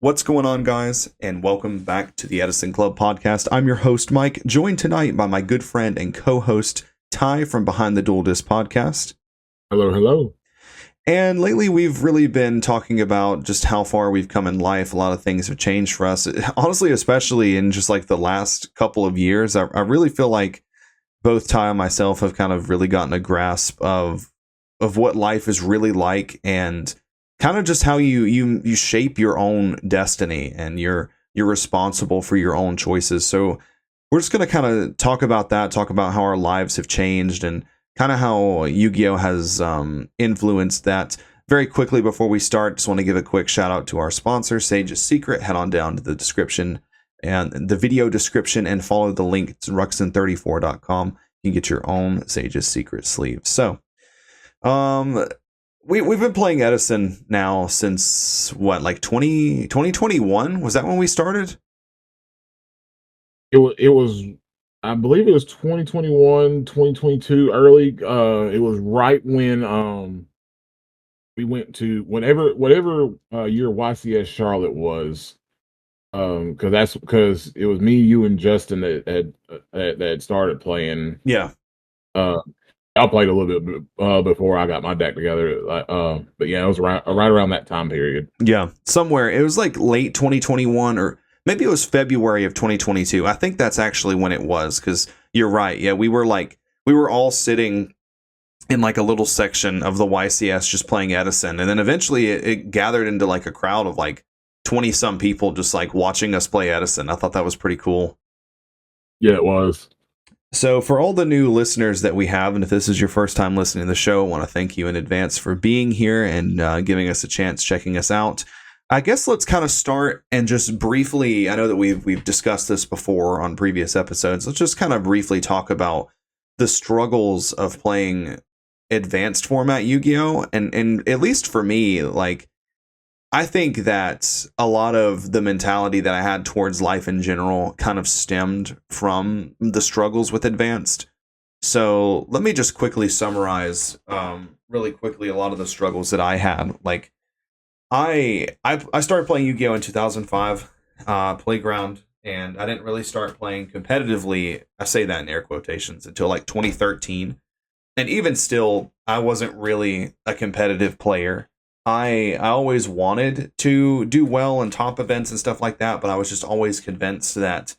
What's going on, guys, and welcome back to the Edison Club podcast. I'm your host, Mike, joined tonight by my good friend and co-host, Ty from Behind the Dual Disc podcast. Hello, hello. And lately, we've really been talking about just how far we've come in life. A lot of things have changed for us. Honestly, especially in just like the last couple of years, I really feel like both Ty and myself have kind of really gotten a grasp of what life is really like, and kind of just how you shape your own destiny, and you're responsible for your own choices. So we're just going to kind of talk about how our lives have changed, and kind of how Yugioh has influenced that. Very quickly before we start, just want to give a quick shout out to our sponsor, Sage's Secret. Head on down to the description and the video description and follow the link. It's ruxin34.com. You can get your own Sage's Secret sleeve. So we've been playing Edison now since what, like 2021? Was that when we started? It was I believe it was 2021, 2022 early. It was right when we went to whatever year YCS Charlotte was. Because it was me, you, and Justin that had started playing. Yeah. I played a little bit before I got my deck together. But yeah, it was right around that time period. Yeah, somewhere. It was like late 2021, or maybe it was February of 2022. I think that's actually when it was, because you're right. Yeah, we were all sitting in like a little section of the YCS just playing Edison. And then eventually it gathered into like a crowd of like 20 some people just like watching us play Edison. I thought that was pretty cool. Yeah, it was. So for all the new listeners that we have, and if this is your first time listening to the show, I want to thank you in advance for being here and giving us a chance, checking us out. I guess let's kind of start and just briefly, I know that we've discussed this before on previous episodes. Let's just kind of briefly talk about the struggles of playing advanced format Yu-Gi-Oh! And at least for me, like, I think that a lot of the mentality that I had towards life in general kind of stemmed from the struggles with advanced. So let me just quickly summarize really quickly a lot of the struggles that I had. Like, I started playing Yu-Gi-Oh! In 2005, Playground, and I didn't really start playing competitively, I say that in air quotations, until like 2013. And even still, I wasn't really a competitive player. I always wanted to do well in top events and stuff like that, but I was just always convinced that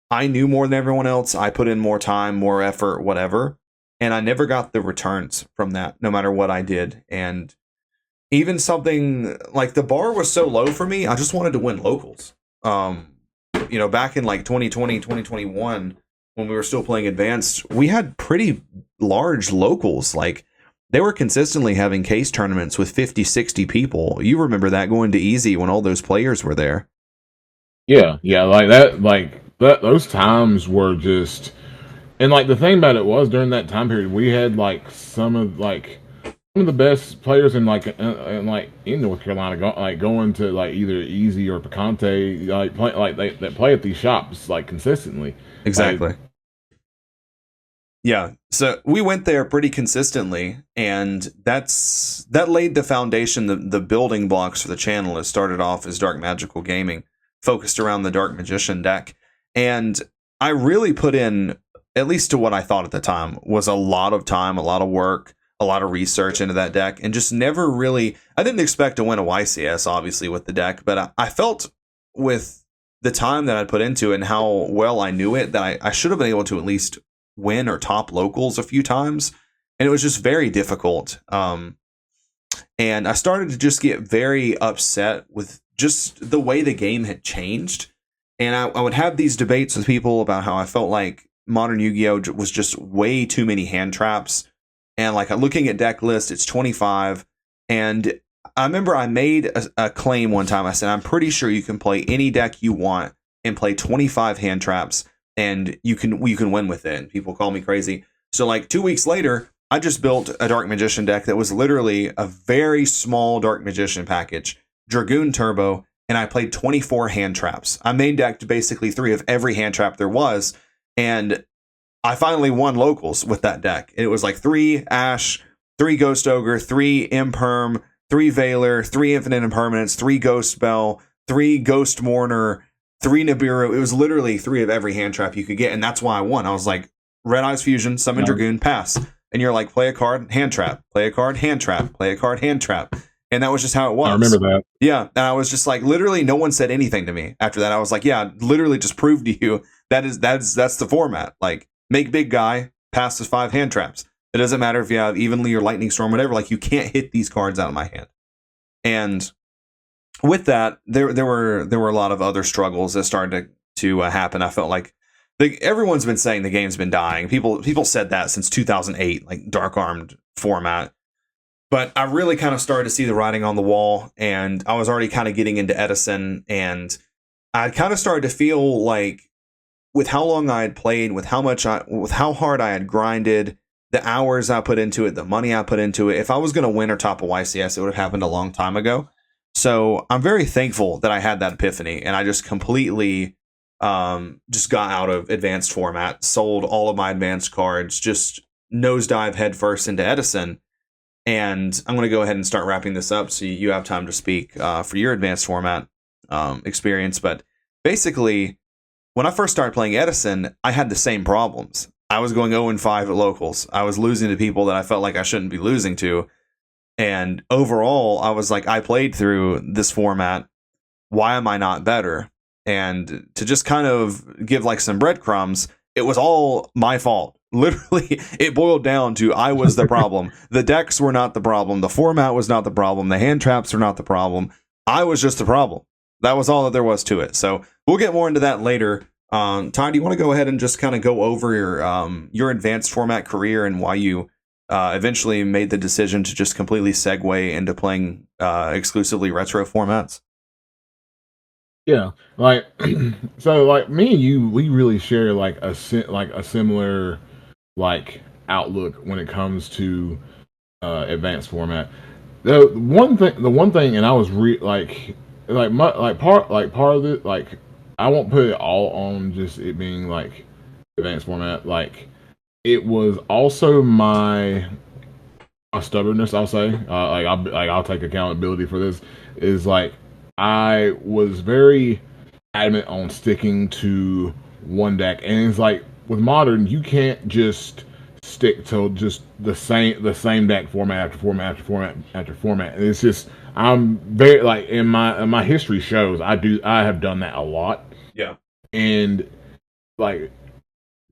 I knew more than everyone else. I put in more time, more effort, whatever, and I never got the returns from that, no matter what I did. And even something like the bar was so low for me, I just wanted to win locals. Back in like 2020, 2021, when we were still playing advanced, we had pretty large locals. Like, they were consistently having case tournaments with 50, 60 people. You remember that going to Easy when all those players were there. Yeah, those times were just, and like the thing about it was during that time period, we had like some of the best players in in North Carolina going to like either Easy or Picante, that play at these shops like consistently. Exactly. Like, yeah, so we went there pretty consistently, and that laid the foundation, the building blocks for the channel. It started off as Dark Magical Gaming, focused around the Dark Magician deck, and I really put in, at least to what I thought at the time, was a lot of time, a lot of work, a lot of research into that deck, and just never really, I didn't expect to win a YCS, obviously, with the deck, but I felt with the time that I put into it and how well I knew it, that I should have been able to at least win or top locals a few times, and it was just very difficult. And I started to just get very upset with just the way the game had changed, and I would have these debates with people about how I felt like modern Yu-Gi-Oh! Was just way too many hand traps, and like looking at deck list, it's 25, and I remember I made a claim one time. I said, I'm pretty sure you can play any deck you want and play 25 hand traps, and you can win with it. And people call me crazy. So like 2 weeks later, I just built a Dark Magician deck that was literally a very small Dark Magician package, Dragoon Turbo, and I played 24 hand traps. I main decked basically 3 of every hand trap there was, and I finally won locals with that deck. It was like 3 Ash, 3 Ghost Ogre, 3 Imperm, 3 Veiler, 3 Infinite Impermanence, 3 Ghost Spell, 3 Ghost Mourner, 3 Nibiru. It was literally 3 of every hand trap you could get, and that's why I won. I was like, Red Eyes Fusion, Summon No. Dragoon, pass. And you're like, play a card, hand trap, play a card, hand trap, play a card, hand trap. And that was just how it was. I remember that. Yeah. And I was just like, literally, no one said anything to me after that. I was like, yeah, literally just prove to you that's the format. Like, make big guy, pass his 5 hand traps. It doesn't matter if you have Evenly or Lightning Storm, whatever. Like, you can't hit these cards out of my hand. And with that, there were a lot of other struggles that started to happen. I felt like everyone's been saying the game's been dying. People said that since 2008, like Dark Armed format. But I really kind of started to see the writing on the wall, and I was already kind of getting into Edison, and I kind of started to feel like, with how long I had played, with how hard I had grinded, the hours I put into it, the money I put into it, if I was going to win or top a YCS, it would have happened a long time ago. So I'm very thankful that I had that epiphany, and I just completely just got out of advanced format, sold all of my advanced cards, just nosedive headfirst into Edison. And I'm going to go ahead and start wrapping this up so you have time to speak for your advanced format experience. But basically, when I first started playing Edison, I had the same problems. I was going 0-5 at locals. I was losing to people that I felt like I shouldn't be losing to. And overall, I was like, I played through this format. Why am I not better? And to just kind of give like some breadcrumbs, it was all my fault. Literally, it boiled down to I was the problem. The decks were not the problem. The format was not the problem. The hand traps were not the problem. I was just the problem. That was all that there was to it. So we'll get more into that later. Ty, do you want to go ahead and just kind of go over your advanced format career and why you eventually made the decision to just completely segue into playing exclusively retro formats? Yeah, like so, like me and you, we really share like a similar like outlook when it comes to advanced format. The one thing, and I was part of it, like I won't put it all on just it being like advanced format. Like it was also my stubbornness. I'll say, I'll take accountability for this. Is like I was very adamant on sticking to one deck, and it's like with modern, you can't just stick to just the same deck format after format after format after format. And it's just I'm very like in my history shows I have done that a lot. Yeah, and like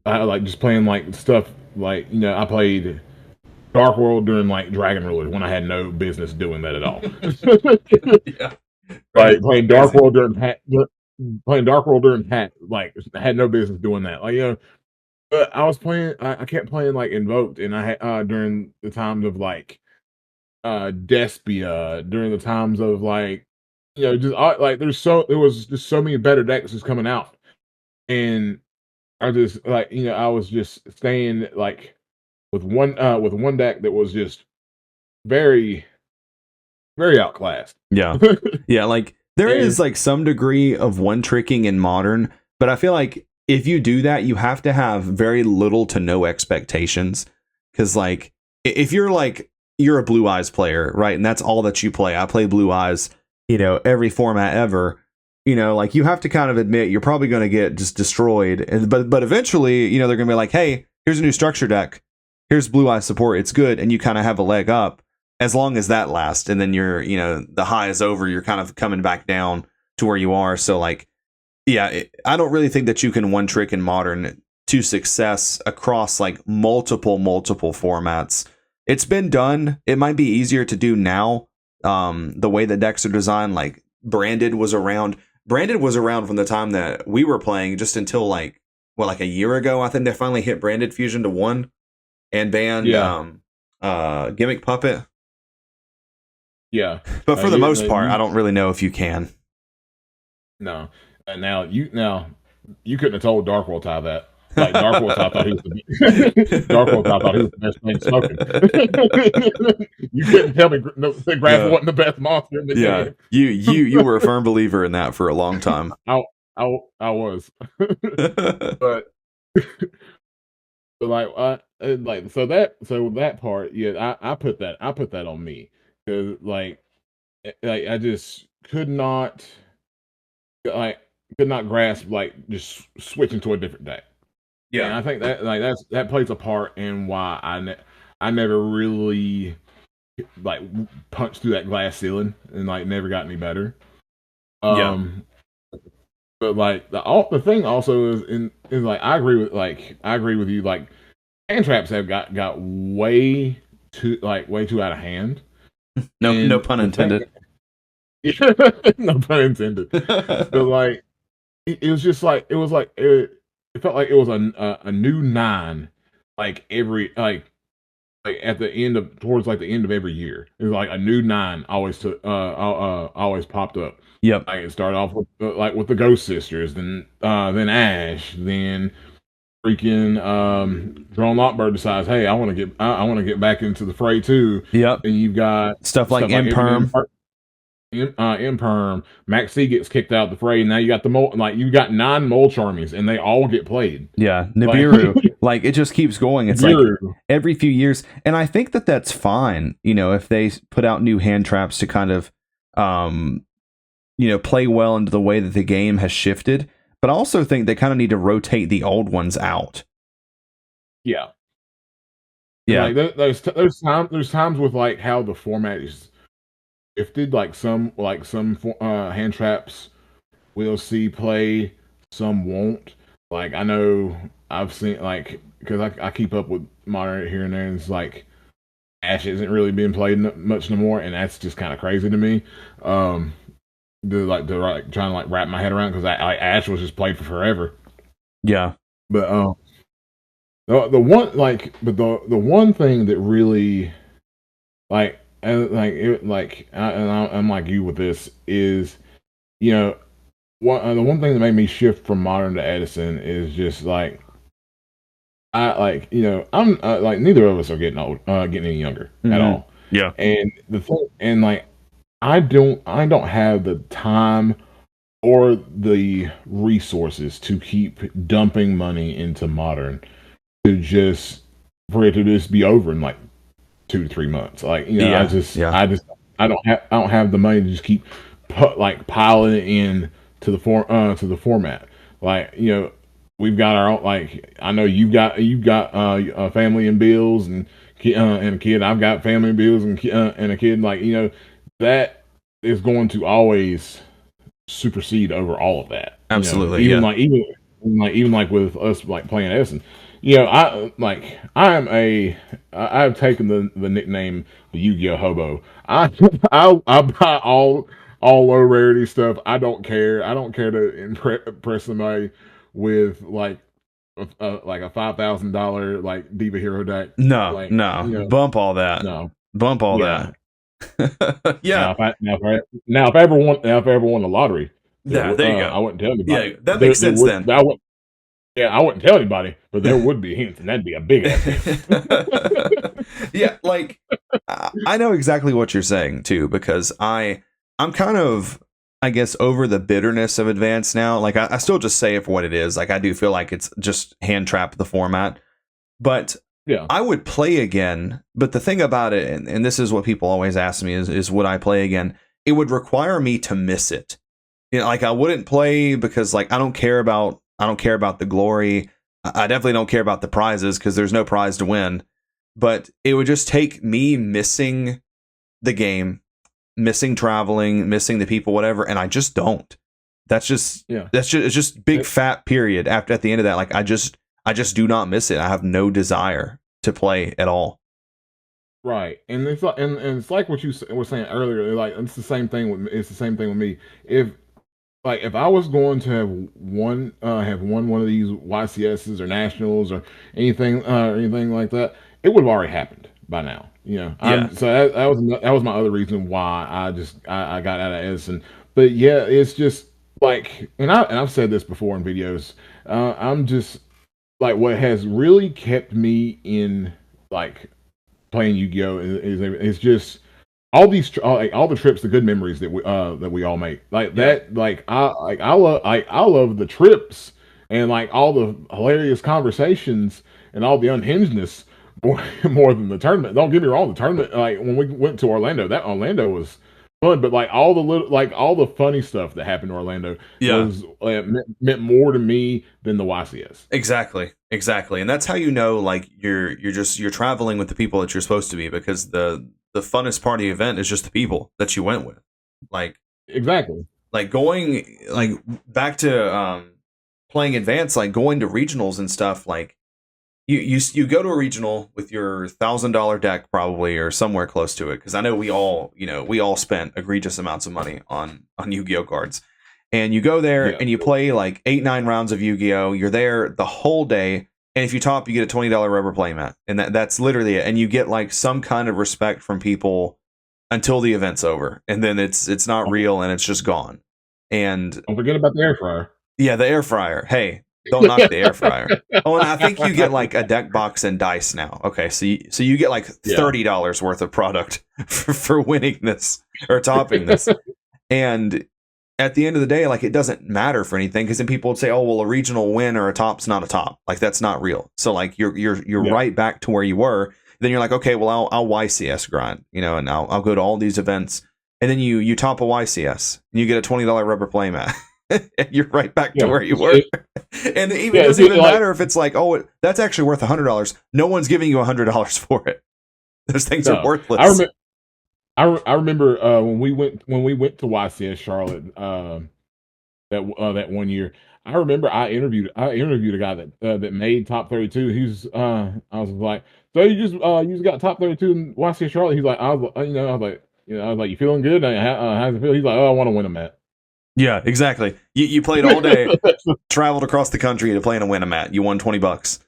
I like just playing like stuff like I played Dark World during like Dragon Rulers when I had no business doing that at all. yeah. Like playing Dark World during Hat, like I had no business doing that. Like but I was playing. I kept playing like Invoked, and I had during the times of like Despia, during the times of like just like there was just so many better decks just coming out, and I just like I was just staying like with one deck that was just very very outclassed. Yeah. Yeah, like there And is like some degree of one tricking in modern, but I feel like if you do that, you have to have very little to no expectations. Cause like if you're a Blue Eyes player, right? And that's all that you play. I play Blue Eyes, every format ever. Like you have to kind of admit you're probably going to get just destroyed. And but eventually, they're going to be like, hey, here's a new structure deck. Here's Blue Eyes support. It's good, and you kind of have a leg up. As long as that lasts, and then you're, the high is over, you're kind of coming back down to where you are. So like, yeah, I don't really think that you can one trick in modern to success across like multiple formats. It's been done. It might be easier to do now. The way the decks are designed, like Branded was around from the time that we were playing just until like a year ago. I think they finally hit Branded Fusion to 1 and banned Gimmick Puppet. Yeah, but for the most part, I don't really know if you can. No, and now you couldn't have told Dark World Ty that. Like Dark World Ty thought he was the best thing smoking. You couldn't tell me that Graph wasn't the best monster in the game. You were a firm believer in that for a long time. I was, but so that part, yeah, I put that on me because like I just could not. like could not grasp like just switching to a different deck. And Yeah. I think that like that plays a part in why I never really like punched through that glass ceiling and like never got any better. Yeah. Um, but like the thing also is like I agree with you. Like hand traps have got way too out of hand. No And pun the thing, intended. no pun intended. But like it was just like it felt like it was a new nine like every like at the end of towards like the end of every year. It was like a new nine always popped up. Yep. Like it started off with like with the Ghost Sisters, then Ash, then freaking Drone Lockbird decides, hey, I want to get back into the fray too. Yep. And you've got Stuff like Eminem, Imperm. Imperm, Max C gets kicked out of the fray. Now you got you got 9 mole charmies, and they all get played. Yeah, Like, Nibiru. Like it just keeps going. It's like Nibiru. every few years, and I think that that's fine. If they put out new hand traps to kind of, play well into the way that the game has shifted. But I also think they kind of need to rotate the old ones out. Yeah. Yeah. Like there's times with like how the format is shifted. Like some hand traps we'll see play, some won't. Like I know I've seen like because I keep up with modern here and there, and it's like Ash isn't really being played much no more, and that's just kind of crazy to me. Trying to like wrap my head around because Ash was just played for forever. Yeah. But the one thing that really I'm like you with this is the one thing that made me shift from modern to Edison is just like I'm like neither of us are getting old, getting any younger at all. Yeah. And the thing, and like I don't have the time or the resources to keep dumping money into modern for it to just be over in like 2 to 3 months. Like I don't have the money to just keep piling it in to the format. Like we've got our own. Like I know you've got a family and bills and a kid. I've got family and bills and a kid. Like that is going to always supersede over all of that. Absolutely. Even like with us like playing Edison. I've taken the nickname the Yu-Gi-Oh hobo. I buy all low rarity stuff. I don't care. I don't care to impress somebody with like a $5,000 like Diva Hero deck. No, bump all that. No, bump all that. Yeah. Now if I ever won the lottery, there you go. I wouldn't tell anybody. Yeah, that makes sense then. I wouldn't tell anybody, but there would be hints, and that'd be a big ass. Yeah, like I know exactly what you're saying too, because I'm kind of, I guess, over the bitterness of Advance now. Like I still just say it for what it is. Like I do feel like it's just hand trap the format, but yeah, I would play again. But the thing about it, and this is what people always ask me, is would I play again? It would require me to miss it. Like I wouldn't play because like I don't care about the glory. I definitely don't care about the prizes because there's no prize to win. But it would just take me missing the game, missing traveling, missing the people, whatever, and I just don't. It's just big fat period. At the end of that, like I just do not miss it. I have no desire to play at all. Right, and it's like and it's like what you were saying earlier. Like it's the same thing with me. If I was going to have won one of these YCSs or nationals or anything like that, it would have already happened by now. So that was my other reason why I got out of Edison. But yeah, it's just like, and I've said this before in videos. I'm just like, what has really kept me in like playing Yu-Gi-Oh is just all the trips, the good memories that we all make. Like that, like I love the trips and like all the hilarious conversations and all the unhingedness more than the tournament. Don't get me wrong, the tournament, like when we went to Orlando, that Orlando was fun, but like all the little, like all the funny stuff that happened in Orlando Yeah. was meant more to me than the YCS. Exactly. And that's how you know, like, you're traveling with the people that you're supposed to be, because the funnest part of the event is just the people that you went with. Like, Exactly. like going, like, back to playing advanced, like going to regionals and stuff. Like, you go to a regional with your $1,000 deck probably, or somewhere close to it, because I know we all spent egregious amounts of money on Yu-Gi-Oh cards. And you go there Yeah. and you play like 8-9 rounds of Yu-Gi-Oh. You're there the whole day, and if you top, you get a $20 rubber playmat, and that's literally it. And you get like some kind of respect from people until the event's over, and then it's not real and it's just gone. And Don't forget about the air fryer. yeah, the air fryer. Hey, don't knock the air fryer. Oh, and I think you get like a deck box and dice now. Okay, so you get like $30 worth of product for winning this or topping this. And at the end of the day, like, it doesn't matter for anything, because then people would say, "Oh, well, a regional win or a top's not a top. Like, that's not real." So like you're right back to where you were. Then you're like, okay, well, I'll YCS grind, and I'll go to all these events, and then you top a YCS and you get a $20 rubber playmat. And you're right back to where you were. And it doesn't even matter if it's like, oh, that's actually worth $100. No one's giving you $100 for it. Those things are worthless. I remember when we went to YCS Charlotte that one year. I remember I interviewed a guy that made top 32. I was like, so you just got top 32 in YCS Charlotte. He's like, I was like, you feeling good? How's it feel? He's like, oh, I want to win a mat. Yeah, exactly. You played all day, traveled across the country to play in a win a mat. You won $20.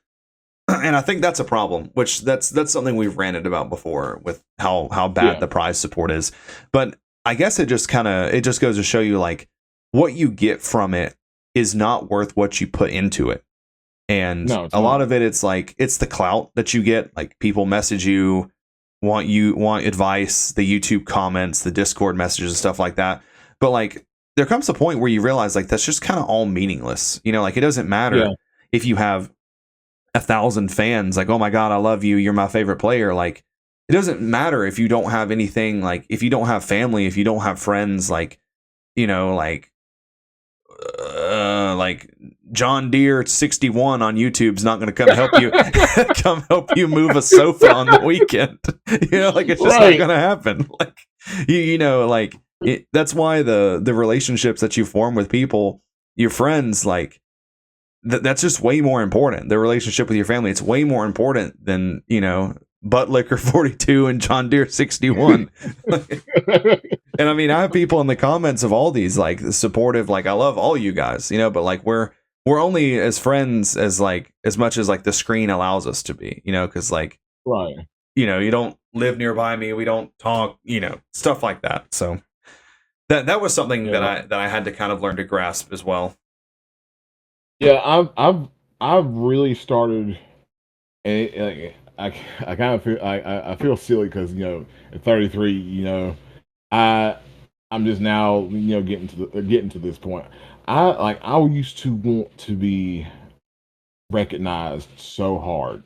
And I think that's a problem, which that's something we've ranted about before with how bad the prize support is. But I guess it just goes to show you, like, what you get from it is not worth what you put into it. And a lot of it, it's like, it's the clout that you get. Like, people message you, want advice, the YouTube comments, the Discord messages and stuff like that. But like, there comes a point where you realize, like, that's just kind of all meaningless. Like, it doesn't matter if you have 1,000 fans, like, oh my God, I love you, you're my favorite player. Like, it doesn't matter if you don't have anything, like, if you don't have family, if you don't have friends, like, like John Deere 61 on YouTube's not going to come help you help you move a sofa on the weekend. Like, it's just not going to happen. Like, like, that's why the relationships that you form with people, your friends, like, that's just way more important. The relationship with your family, it's way more important than, Butt Liquor 42 and John Deere 61. And I mean, I have people in the comments of all these, like, supportive, like, I love all you guys, but like, we're only as friends as, like, as much as, like, the screen allows us to be, because, like, you don't live nearby me, we don't talk, stuff like that. So that was something that I had to kind of learn to grasp as well. Yeah, I've really started, and I kind of feel I feel silly because at 33, I'm just now getting to this point. I used to want to be recognized so hard,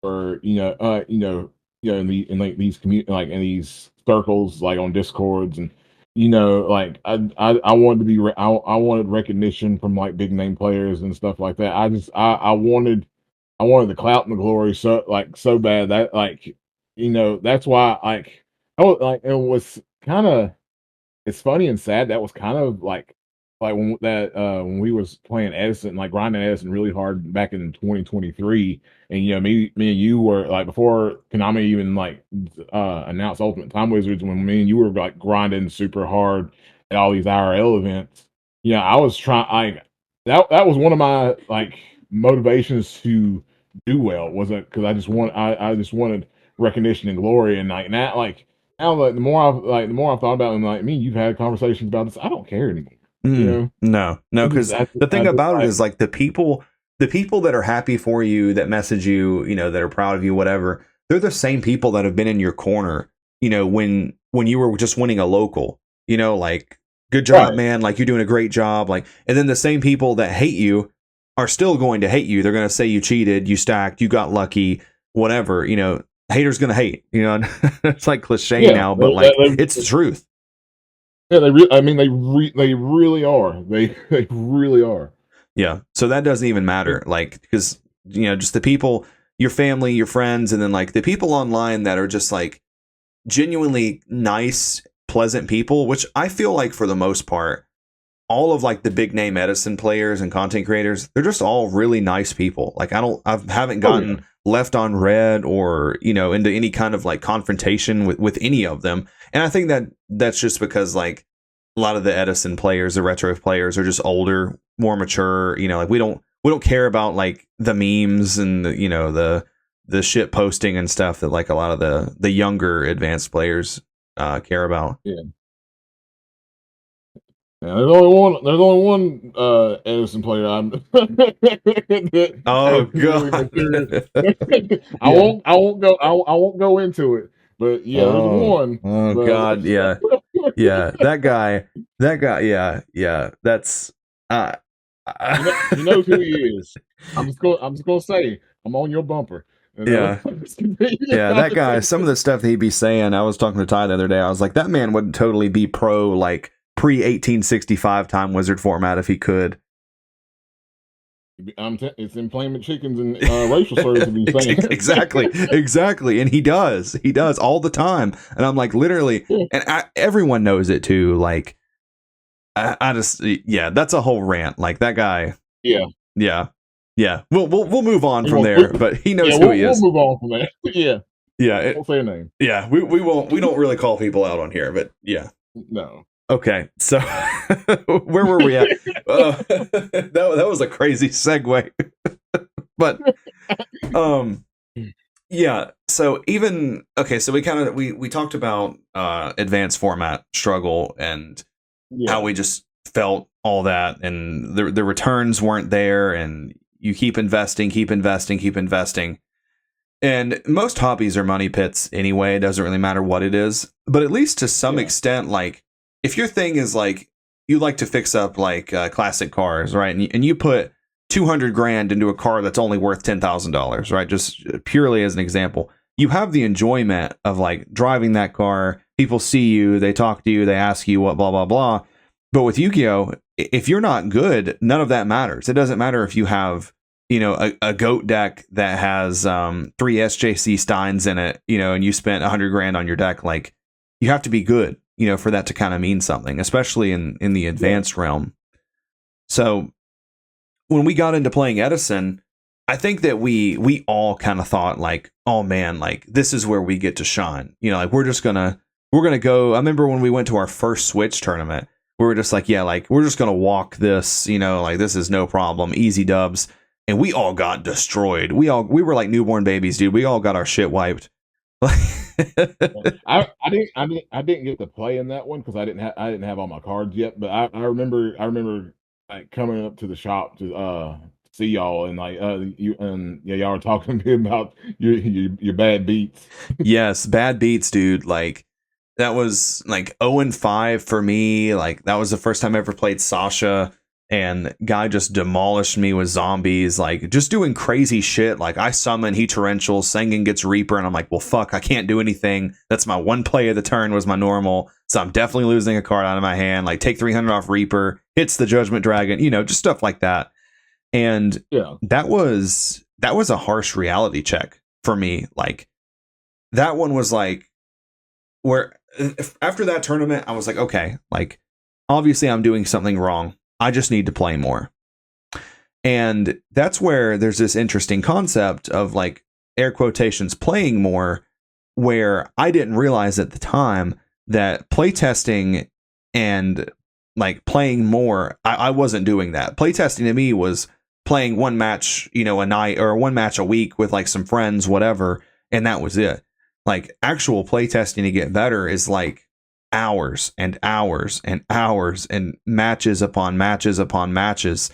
or in like these in these circles, like on Discords, and like I wanted to be I wanted recognition from like big name players and stuff like that. I wanted the clout and the glory so bad that, like, that's why, like, it was kind of, it's funny and sad. That was kind of like when we was playing Edison, like grinding Edison really hard back in 2023, and me and you were like, before Konami even like announced Ultimate Time Wizards, when me and you were like grinding super hard at all these IRL events. I was trying, that was one of my like motivations to do well, wasn't because I just wanted recognition and glory, and like that, like, now, like, the more I've thought about it, and like, me, you've had conversations about this, I don't care anymore. No, because the thing about it is, like, the people that are happy for you, that message you, that are proud of you, whatever, they're the same people that have been in your corner, when you were just winning a local, like, good job, man, like, you're doing a great job, like, and then the same people that hate you are still going to hate you. They're going to say you cheated, you stacked, you got lucky, whatever, haters gonna hate, you know. It's like cliche now, but like it's the truth. Yeah, I mean, they really are. They really are. Yeah. So that doesn't even matter, like, because you know, just the people, your family, your friends, and then like the people online that are just like genuinely nice, pleasant people, which I feel like for the most part, all of like the big name Edison players and content creators, they're just all really nice people. Like I haven't gotten left on red or, you know, into any kind of like confrontation with any of them. And I think that that's just because like a lot of the Edison players, the retro players are just older, more mature, you know, like we don't care about like the memes and the, you know, the shit posting and stuff that like a lot of the younger advanced players care about. Yeah. Yeah, there's only one Edison player I'm Oh god. God. I won't go into it. But yeah, there's one. Oh But God, yeah. Yeah, that guy, yeah. That's he knows who he is. I'm just gonna say I'm on your bumper. You know? Yeah, that guy, some of the stuff that he'd be saying, I was talking to Ty the other day, I was like, that man would totally be pro like pre-1865 time wizard format if he could. It's employment chickens and racial slurs to be saying. Exactly, and he does all the time, and I'm like, literally, and everyone knows it too. Like, I just, yeah, that's a whole rant. Like that guy, yeah. We'll move on from there, but he knows who he is. We'll move on from there. Yeah, won't say a name. Yeah, we won't. We don't really call people out on here, but yeah. No. Okay, so where were we at? That was a crazy segue, but yeah. So even okay, so we talked about advanced format struggle and how we just felt all that, and the returns weren't there, and you keep investing, and most hobbies are money pits anyway. It doesn't really matter what it is, but at least to some extent, like. If your thing is like you like to fix up like classic cars, right? And you put 200 grand into a car that's only worth $10,000, right? Just purely as an example, you have the enjoyment of like driving that car. People see you, they talk to you, they ask you what, blah, blah, blah. But with Yugioh, if you're not good, none of that matters. It doesn't matter if you have, you know, a goat deck that has 3 SJC Steins in it, you know, and you spent 100 grand on your deck. Like you have to be good, you know, for that to kind of mean something, especially in the advanced realm. So when we got into playing Edison, I think that we all kind of thought like, oh man, like this is where we get to shine. You know, like we're gonna go. I remember when we went to our first Switch tournament, we were just like, yeah, like we're just gonna walk this, you know, like this is no problem, easy dubs. And we all got destroyed. We were like newborn babies, dude. We all got our shit wiped. I didn't get to play in that one because I didn't have all my cards yet. But I remember like coming up to the shop to see y'all and like y'all were talking to me about your bad beats. Yes, bad beats, dude. Like that was like 0-5 for me. Like that was the first time I ever played Sasha. And guy just demolished me with zombies, like just doing crazy shit. Like I summon, he torrential, Sengen gets Reaper, and I'm like, well, fuck, I can't do anything. That's my one play of the turn was my normal, so I'm definitely losing a card out of my hand. Like take 300 off Reaper, hits the Judgment Dragon, you know, just stuff like that. And that was a harsh reality check for me. Like that one was like where after that tournament, I was like, okay, like obviously I'm doing something wrong. I just need to play more. And that's where there's this interesting concept of like air quotations playing more, where I didn't realize at the time that playtesting and like playing more, I wasn't doing that. Playtesting to me was playing one match, you know, a night or one match a week with like some friends, whatever. And that was it. Like actual playtesting to get better is like hours and hours and hours and matches upon matches upon matches,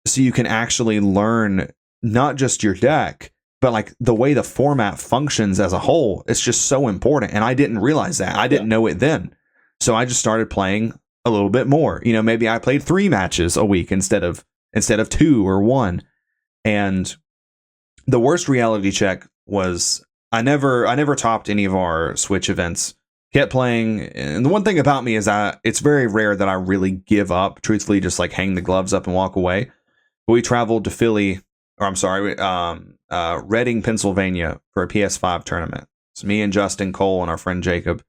so you can actually learn not just your deck but like the way the format functions as a whole. It's just so important, and I didn't realize that. I didn't know it then, so I just started playing a little bit more. You know, maybe I played 3 matches a week instead of 2 or 1. And the worst reality check was I never topped any of our Switch events. Kept playing, and the one thing about me is it's very rare that I really give up. Truthfully, just like hang the gloves up and walk away. But we traveled to Philly, or I'm sorry, Reading, Pennsylvania for a PS5 tournament. It's me and Justin Cole and our friend Jacob.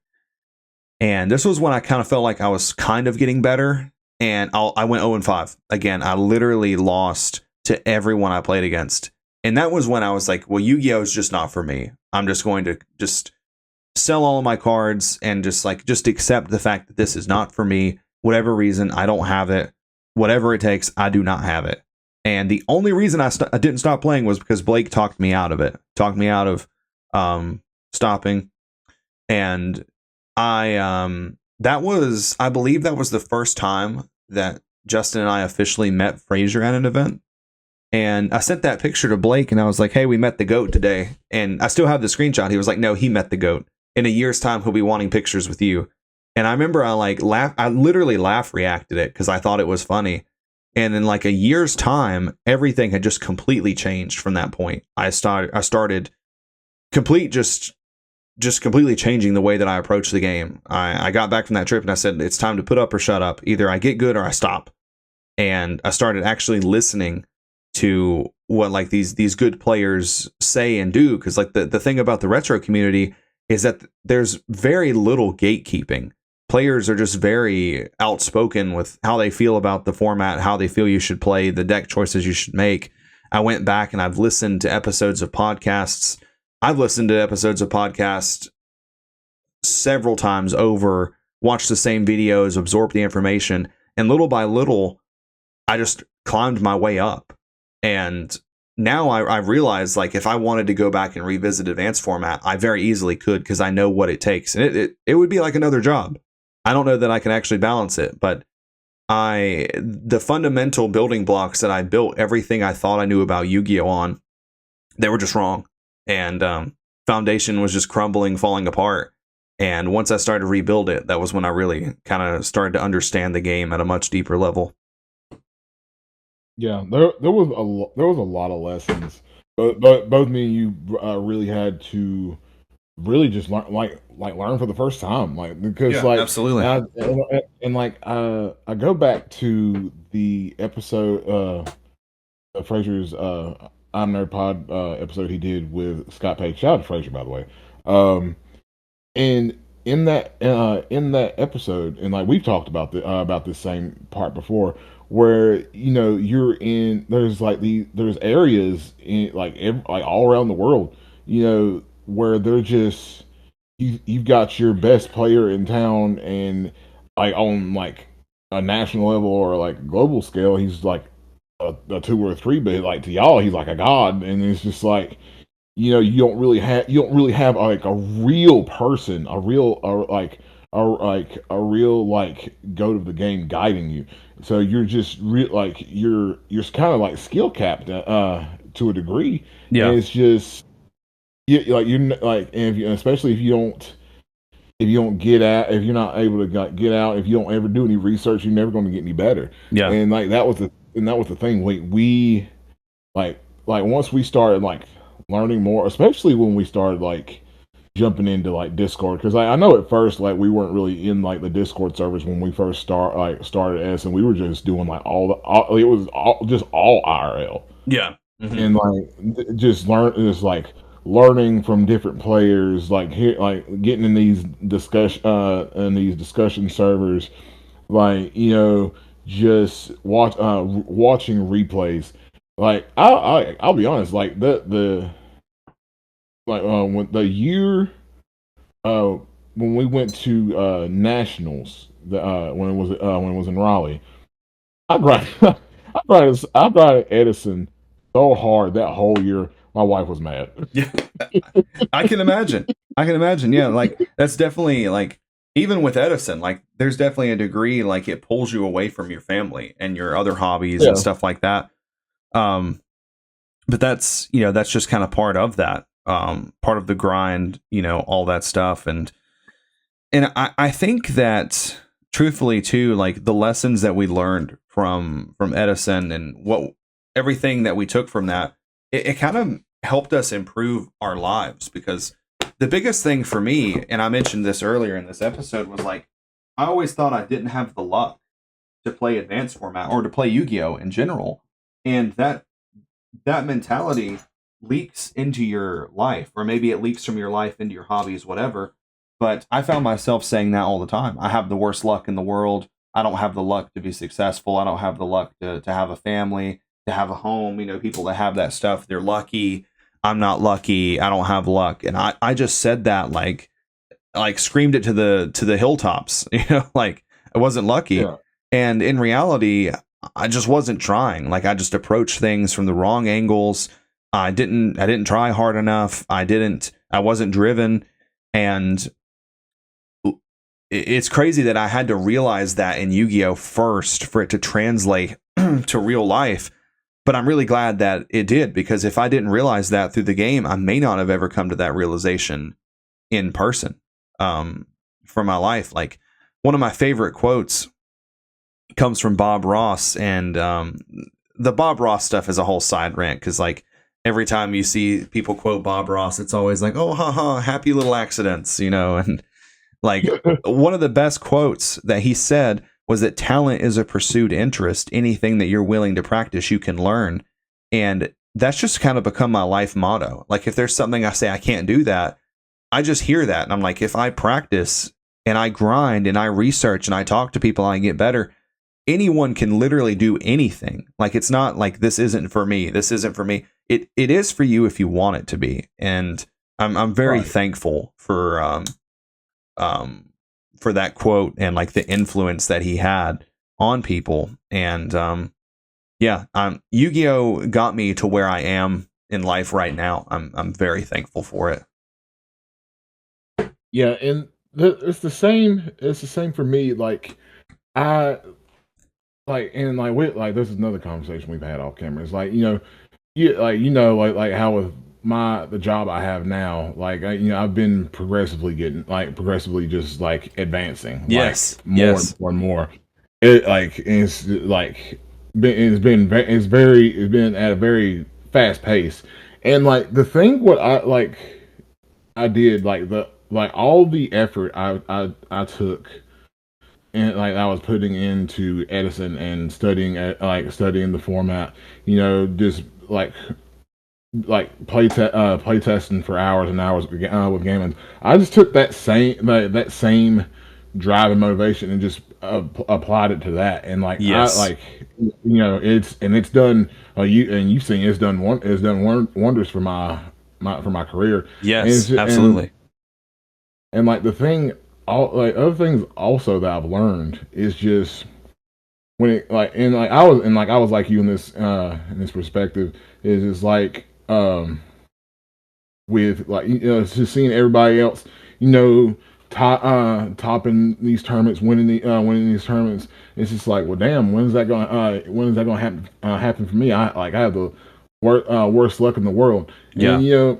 And this was when I kind of felt like I was kind of getting better. And I went 0-5. Again, I literally lost to everyone I played against. And that was when I was like, well, Yu-Gi-Oh is just not for me. I'm just going to just sell all of my cards and just accept the fact that this is not for me. Whatever reason, I don't have it. Whatever it takes, I do not have it. And the only reason I didn't stop playing was because Blake talked me out of it. Talked me out of stopping. And I believe that was the first time that Justin and I officially met Frazier at an event. And I sent that picture to Blake and I was like, hey, we met the GOAT today. And I still have the screenshot. He was like, no, he met the GOAT. In a year's time, he'll be wanting pictures with you. And I remember I literally laugh reacted it because I thought it was funny. And in like a year's time, everything had just completely changed from that point. I started completely changing the way that I approach the game. I got back from that trip and I said, it's time to put up or shut up. Either I get good or I stop. And I started actually listening to what like these good players say and do. Because like the thing about the retro community is that there's very little gatekeeping. Players are just very outspoken with how they feel about the format, how they feel you should play, the deck choices you should make. I went back and I've listened to episodes of podcasts. I've listened to episodes of podcasts several times over, watched the same videos, absorbed the information, and little by little, I just climbed my way up. And now I realize, like, if I wanted to go back and revisit advanced format, I very easily could because I know what it takes. And it would be like another job. I don't know that I can actually balance it, but the fundamental building blocks that I built everything I thought I knew about Yu-Gi-Oh on, they were just wrong. And foundation was just crumbling, falling apart. And once I started to rebuild it, that was when I really kind of started to understand the game at a much deeper level. Yeah, there was a lot of lessons, but both me and you really had to really just learn for the first time, like because Yeah, like absolutely. I go back to the episode Frazier's I'm Nerd Pod episode he did with Scott Page. Shout out to Frazier, by the way. And in that episode, and like we've talked about this same part before, where you're in there's areas in like all around the world, where they're just you've got your best player in town, and like on like a national level or like global scale, he's like a two or a three, but like to y'all, he's like a god, and it's just like you don't really have like a real person, a real a real like goat of the game guiding you. So you're just you're kind of like skill capped to a degree, Yeah. and it's just like and if you, especially if you don't get out, if you're not able to get out, if you don't ever do any research, you're never going to get any better. Yeah. And like that was the thing. We like once we started like learning more, especially when we started like jumping into like Discord, because I know at first like we weren't really in like the Discord servers when we first started S, and we were just doing like it was just all IRL. Yeah. Mm-hmm. And like just learning from different players, like here, like getting in these discussion servers, like just watching replays. Like I'll be honest, like when the year when we went to nationals, when it was in Raleigh, I grind I grinded Edison so hard that whole year. My wife was mad. Yeah, I can imagine. Yeah, like that's definitely like even with Edison, like there's definitely a degree like it pulls you away from your family and your other hobbies and stuff like that. But that's that's just kind of part of that. Part of the grind, all that stuff, and I think that truthfully too, like the lessons that we learned from Edison and what everything that we took from that, it kind of helped us improve our lives. Because the biggest thing for me, and I mentioned this earlier in this episode, was like, I always thought I didn't have the luck to play advanced format or to play Yu-Gi-Oh in general. And that mentality leaks into your life, or maybe it leaks from your life into your hobbies, whatever. But I found myself saying that all the time. I have the worst luck in the world. I don't have the luck to be successful. I don't have the luck to have a family, to have a home. You know, people that have that stuff, they're lucky. I'm not lucky. I don't have luck. And I just said that like screamed it to the hilltops, you know, like I wasn't lucky. Yeah. And in reality, I just wasn't trying. Like I just approached things from the wrong angles. I didn't try hard enough. I wasn't driven. And it's crazy that I had to realize that in Yu-Gi-Oh first for it to translate to real life. But I'm really glad that it did, because if I didn't realize that through the game, I may not have ever come to that realization in person for my life. Like one of my favorite quotes comes from Bob Ross, and the Bob Ross stuff is a whole side rant, because like every time you see people quote Bob Ross, it's always like, oh, haha, happy little accidents, you know. And like one of the best quotes that he said was that talent is a pursued interest. Anything that you're willing to practice, you can learn. And that's just kind of become my life motto. Like if there's something I say I can't do that, I just hear that. And I'm like, if I practice and I grind and I research and I talk to people and I get better, anyone can literally do anything. Like it's not like this isn't for me. This isn't for me. It is for you if you want it to be. And I'm very thankful for that quote and like the influence that he had on people. And Yu-Gi-Oh got me to where I am in life right now. I'm very thankful for it. Yeah, and it's the same. It's the same for me. Like I this is another conversation we've had off camera. It's like, like how with the job I have now, like I've been progressively just like advancing. Yes. Like, more and more. It's been at a very fast pace. And like the thing what I did, all the effort I took and like I was putting into Edison and studying the format, just play testing for hours and hours with gaming. I just took that same drive and motivation and just applied it to that. And like it's done. You've seen it's done wonders for my career. Yes, absolutely. And like the thing, other things also that I've learned is just when it I was like you in this perspective is just like with like just seeing everybody else topping these tournaments, winning these tournaments. It's just like, well, damn, when is that going to happen for me? I have the worst luck in the world. Yeah.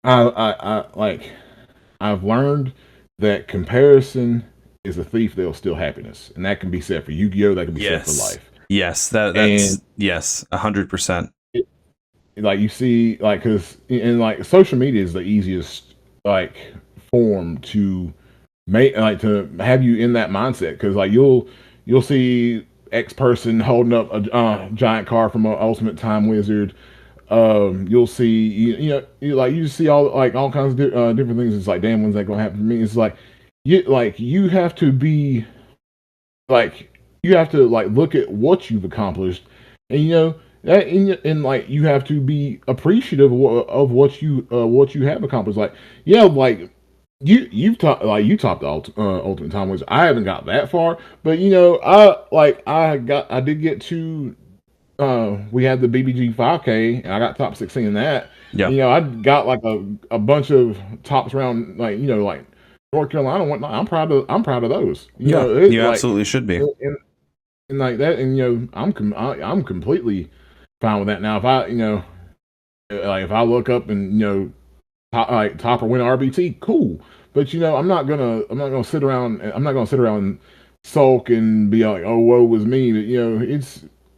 And, I've learned that comparison is a thief that'll steal happiness, and that can be said for Yu-Gi-Oh. That can be said for life. Yes, that's 100%. Like you see, like because social media is the easiest form to to have you in that mindset, because like you'll see X person holding up a giant card from an Ultimate Time Wizard. You'll see you see all kinds of different things. It's like, damn, when's that gonna happen for me? It's like you have to be look at what you've accomplished, and and you have to be appreciative of what you have accomplished. Like, yeah, like you topped the Ultimate Time Wizard. I haven't got that far, but I did get to. We had the BBG 5K, and I got top 16 in that. Yeah. I got like a bunch of tops around North Carolina and whatnot. I'm proud of those. You absolutely should be. And like that, and I'm completely fine with that. Now, if I look up and top or win RBT, cool. But I'm not gonna sit around. I'm not gonna sit around and sulk and be like, oh, woe was me.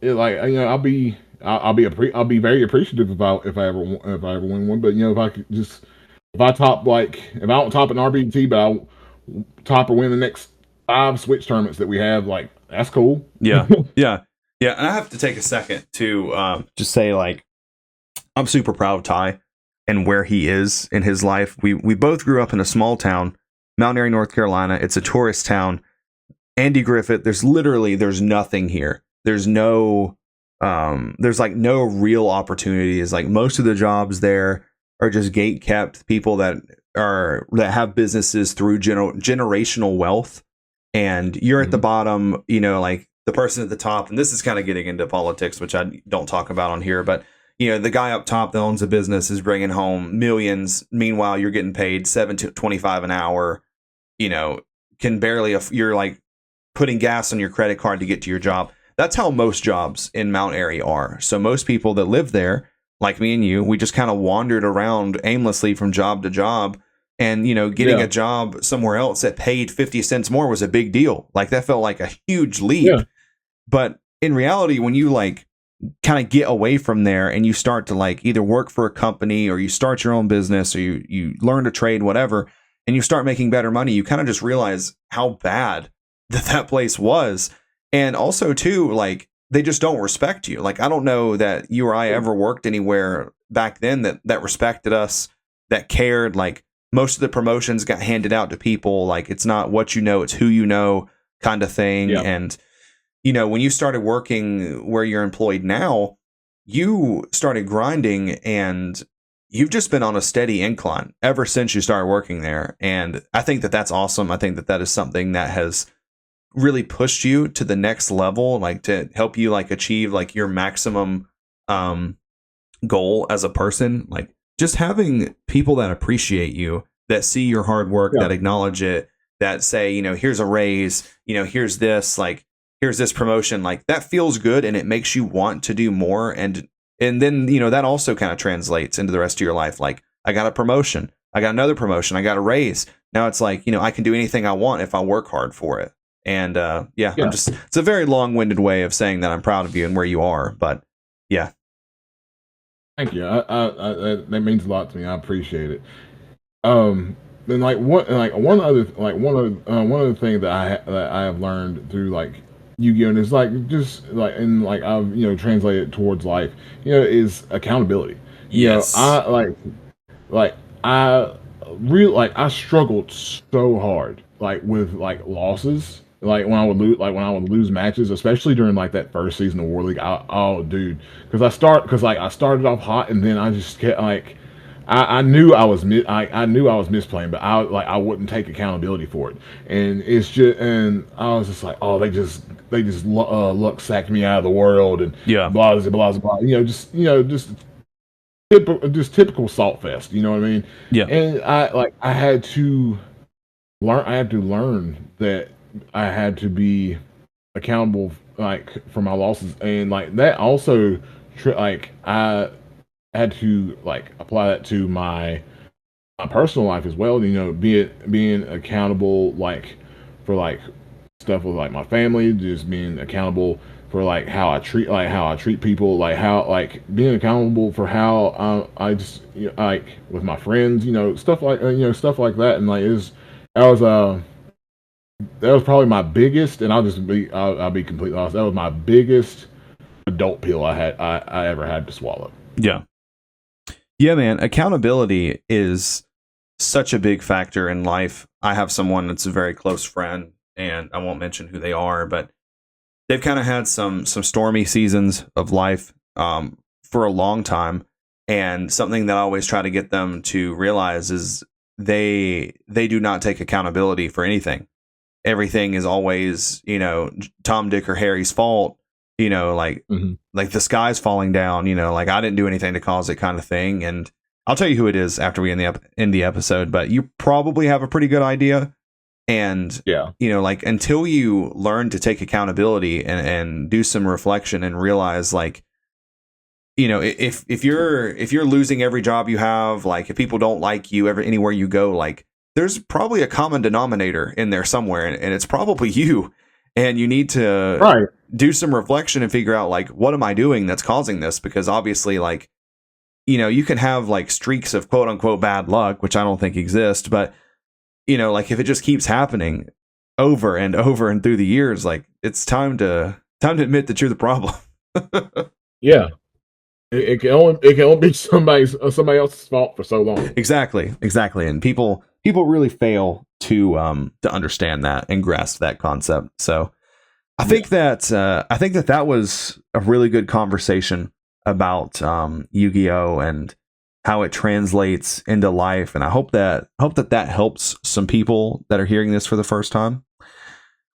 But I'll be I'll be very appreciative if I ever win one. But you know, if I top like if I don't top an RBT, but I top or win the next 5 Switch tournaments that we have, like that's cool. Yeah, yeah, yeah. And I have to take a second to just say, like, I'm super proud of Ty and where he is in his life. We both grew up in a small town, Mount Airy, North Carolina. It's a tourist town. Andy Griffith, there's nothing here. There's like no real opportunities. Like most of the jobs there are just gate kept people that have businesses through generational wealth, and you're at the bottom, you know, like the person at the top. And this is kind of getting into politics, which I don't talk about on here, but you know, the guy up top that owns a business is bringing home millions. Meanwhile, you're getting paid $7.25 an hour. You know, can barely, you're like putting gas on your credit card to get to your job. That's how most jobs in Mount Airy are. So most people that live there, like me and you, we just kind of wandered around aimlessly from job to job. And, you know, getting a job somewhere else that paid 50 cents more was a big deal. Like that felt like a huge leap. Yeah. But in reality, when you like kind of get away from there and you start to like either work for a company or you start your own business or you learn to trade, whatever, and you start making better money, you kind of just realize how bad that place was. And also too, like they just don't respect you. Like I don't know that you or I ever worked anywhere back then that respected us, that cared. Like most of the promotions got handed out to people. Like it's not what you know, it's who you know kind of thing. Yeah. And you know, when you started working where you're employed now, you started grinding and you've just been on a steady incline ever since you started working there. And I think that that's awesome. I think that that is something that has really pushed you to the next level, like to help you like achieve like your maximum goal as a person. Like just having people that appreciate you, that see your hard work, that acknowledge it, that say, you know, here's a raise, you know, here's this, like, here's this promotion, like that feels good and it makes you want to do more. And then, you know, that also kind of translates into the rest of your life. Like I got a promotion, I got another promotion, I got a raise. Now it's like, you know, I can do anything I want if I work hard for it. And I'm just, it's a very long-winded way of saying that I'm proud of you and where you are, but yeah. Thank you. That means a lot to me. I appreciate it. Then one other thing that I have learned through like Yugioh, and it's like just like and like I've translated towards life, is accountability. Yes. I struggled so hard like with like losses. Like when I would lose matches, especially during like that first season of War League, because I started off hot and then I just kept like I knew I was misplaying, but I wouldn't take accountability for it, and I was just like, oh, they just luck sacked me out of the world and blah blah blah, just typical salt fest, you know what I mean? Yeah. And I had to learn that I had to be accountable like for my losses, and like that also I had to like apply that to my personal life as well. Being accountable like for like stuff with like my family, just being accountable for like how I treat people, like how like being accountable for how I just like with my friends, stuff like that, and like that was probably my biggest, and I'll be completely honest, that was my biggest adult pill I ever had to swallow. Yeah. Yeah, man. Accountability is such a big factor in life. I have someone that's a very close friend, and I won't mention who they are, but they've kind of had some stormy seasons of life for a long time. And something that I always try to get them to realize is they do not take accountability for anything. Everything is always, Tom, Dick, or Harry's fault, like the sky's falling down, like I didn't do anything to cause it kind of thing. And I'll tell you who it is after we end the episode, but you probably have a pretty good idea. And, like until you learn to take accountability and do some reflection and realize like, if you're losing every job you have, like if people don't like you anywhere you go, like there's probably a common denominator in there somewhere, and it's probably you. and you need to Right. do some reflection and figure out like, what am I doing that's causing this? Because obviously, like, you can have like streaks of quote unquote bad luck, which I don't think exist, but like if it just keeps happening over and over and through the years, like it's time to admit that you're the problem. Yeah. It can only be somebody else's fault for so long. Exactly. And people really fail to understand that and grasp that concept. So I think that was a really good conversation about Yu-Gi-Oh and how it translates into life, and I hope that helps some people that are hearing this for the first time.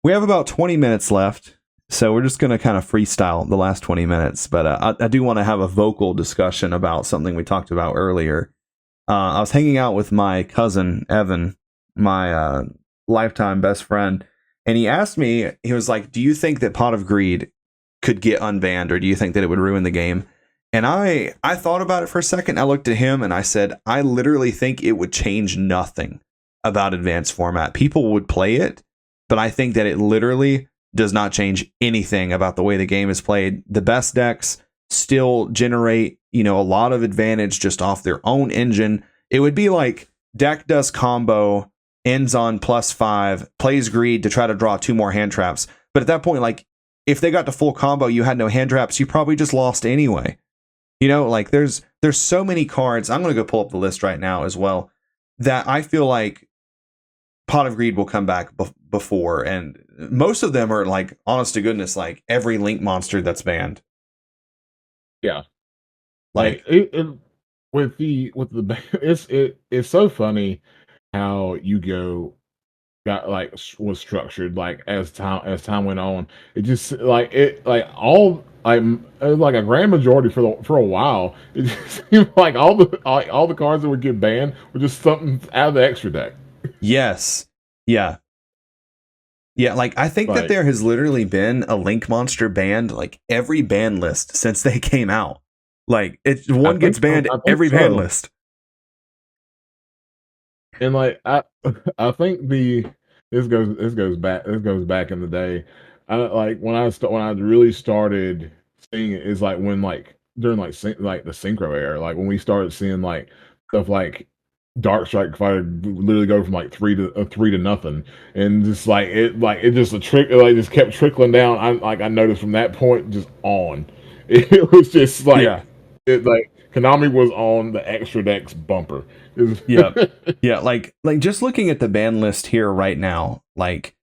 We have about 20 minutes left, so we're just going to kind of freestyle the last 20 minutes, but I do want to have a vocal discussion about something we talked about earlier. I was hanging out with my cousin, Evan, my lifetime best friend, and he asked me, he was like, do you think that Pot of Greed could get unbanned, or do you think that it would ruin the game? And I thought about it for a second. I looked at him and I said, I literally think it would change nothing about advanced format. People would play it, but I think that it literally does not change anything about the way the game is played. The best decks still generate, a lot of advantage just off their own engine. It would be like deck does combo, ends on +5, plays greed to try to draw 2 more hand traps. But at that point, like if they got to full combo, you had no hand traps, you probably just lost anyway. Like there's so many cards. I'm going to go pull up the list right now as well, that I feel like Pot of Greed will come back before, and most of them are like, honest to goodness, like every link monster that's banned. Yeah, like with the it's so funny how Yu-Gi-Oh got like was structured, like as time went on. It just like it like all like a grand majority for a while. It just seemed like all the cards that would get banned were just something out of the extra deck. Yes. Yeah. Yeah, like I think that there has literally been a link monster banned like every ban list since they came out. Like one gets banned every ban list. And like I think this goes back in the day. I like when I really started seeing it is like when like during like the synchro era, like when we started seeing like stuff like Dark Strike Fighter literally go from like 3 to nothing, and just it just a trick like just kept trickling down. I noticed from that point just on, it was just like it like Konami was on the extra decks bumper. Yeah. Like just looking at the ban list here right now, like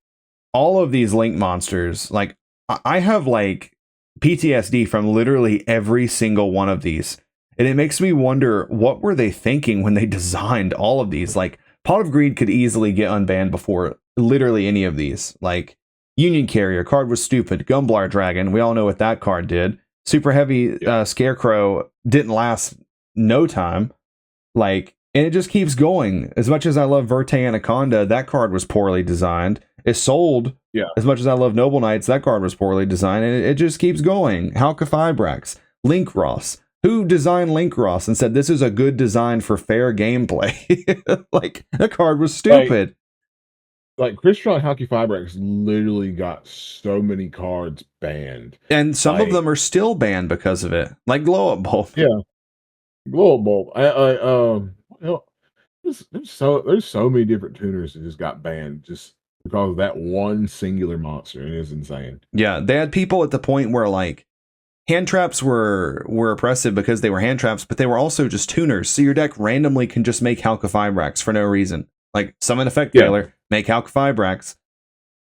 all of these link monsters, like I have like PTSD from literally every single one of these. And it makes me wonder, what were they thinking when they designed all of these? Like, Pot of Greed could easily get unbanned before literally any of these. Like, Union Carrier card was stupid. Gumblar Dragon, we all know what that card did. Super Heavy Scarecrow didn't last no time. Like, and it just keeps going. As much as I love Verte Anaconda, that card was poorly designed. It sold. As much as I love Noble Knights, that card was poorly designed, and it just keeps going. Halka Fibrax, Link Ross. Who designed Link Ross and said this is a good design for fair gameplay? Like, that card was stupid. Like Crystron Halki Fibrax literally got so many cards banned. And some of them are still banned because of it. Like Glow Up Bulb. Yeah. Glow Up Bulb. There's so many different tuners that just got banned just because of that one singular monster. It is insane. Yeah, they had people at the point where like hand traps were oppressive because they were hand traps, but they were also just tuners. So your deck randomly can just make Halka Fibrax for no reason. Like summon Effect Veiler, make Halka Fibrax.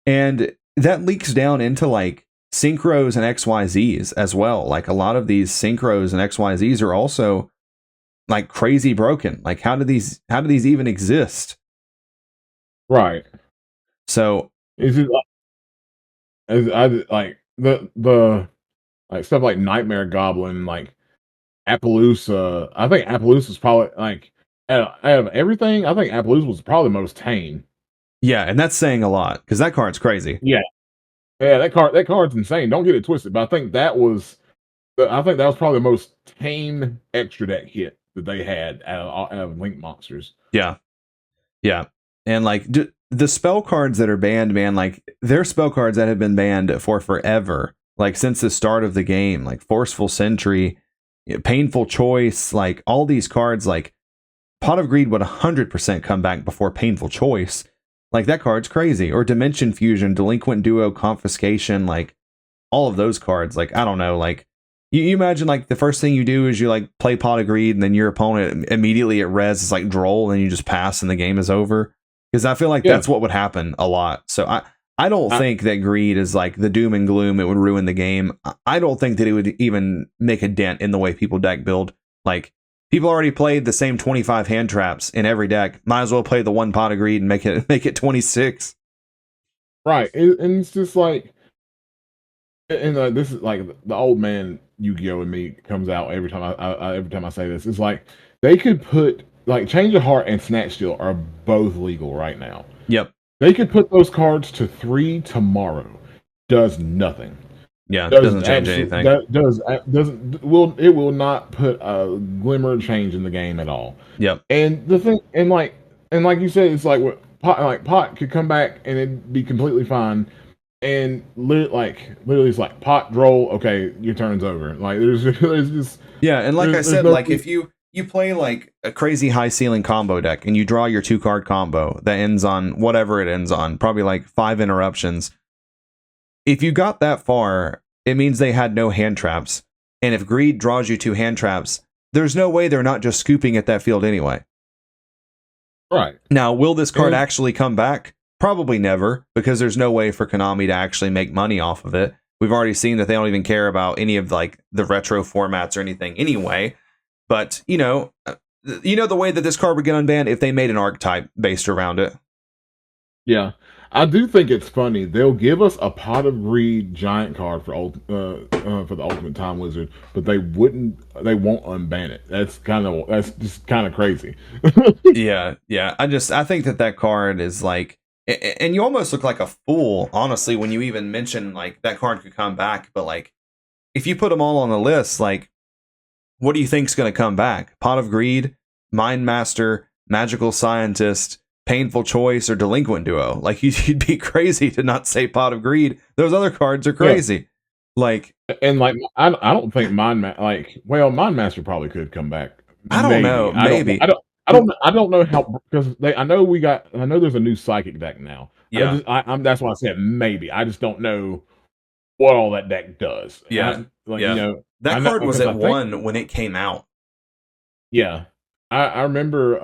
And that leaks down into like synchros and XYZs as well. Like a lot of these synchros and XYZs are also like crazy broken. Like how do these even exist? Right. So is it like the like stuff like Nightmare Goblin, like Appaloosa. I think Appaloosa is probably like out of everything. I think Appaloosa was probably the most tame. Yeah, and that's saying a lot because that card's crazy. Yeah, that card's insane. Don't get it twisted, but I think that was probably the most tame extra deck hit that they had out of Link monsters. Yeah, and like the spell cards that are banned, man, like they're spell cards that have been banned for forever, like since the start of the game, like Forceful Sentry, Painful Choice, like all these cards, like Pot of Greed would 100% come back before Painful Choice. Like that card's crazy. Or Dimension Fusion, Delinquent Duo, Confiscation, like all of those cards. Like, I don't know, like you imagine like the first thing you do is you like play Pot of Greed and then your opponent immediately at res is like droll and you just pass and the game is over. Because I feel like that's what would happen a lot. So I don't think that greed is like the doom and gloom. It would ruin the game. I don't think that it would even make a dent in the way people deck build. Like people already played the same 25 hand traps in every deck. Might as well play the one Pot of Greed and make it 26. Right, and it's just like, and this is like the old man Yu-Gi-Oh in me comes out every time I say this. It's like they could put like Change of Heart and Snatch Steal are both legal right now. Yep. They could put those cards to 3 tomorrow. Does nothing. Yeah, it doesn't change anything. It will not put a glimmer of change in the game at all. Yep. And the thing, and like you said, it's like what Pot could come back and it'd be completely fine. And literally, it's like Pot droll. Okay, your turn's over. Like there's just and like I said, like if you play like a crazy high ceiling combo deck and you draw your 2-card combo that ends on whatever it ends on, probably like 5 interruptions. If you got that far, it means they had no hand traps. And if greed draws you 2 hand traps, there's no way they're not just scooping at that field anyway. Right. Now, will this card actually come back? Probably never, because there's no way for Konami to actually make money off of it. We've already seen that they don't even care about any of like the retro formats or anything anyway. But, you know the way that this card would get unbanned if they made an archetype based around it. Yeah. I do think it's funny. They'll give us a Pot of Greed giant card for the Ultimate Time Wizard, but they won't unban it. That's just kind of crazy. Yeah. I think that card is like, and you almost look like a fool, honestly, when you even mention like that card could come back. But like, if you put them all on the list, like, what do you think's going to come back? Pot of Greed, Mind Master, Magical Scientist, Painful Choice, or Delinquent Duo? Like, you'd be crazy to not say Pot of Greed. Those other cards are crazy. Yeah. Like, and like, I don't think Mind Master probably could come back. I don't know. Maybe. I don't know how, because I know there's a new Psychic deck now. Yeah. That's why I said maybe. I just don't know what all that deck does. Yeah. That card was at 1 when it came out. Yeah. I remember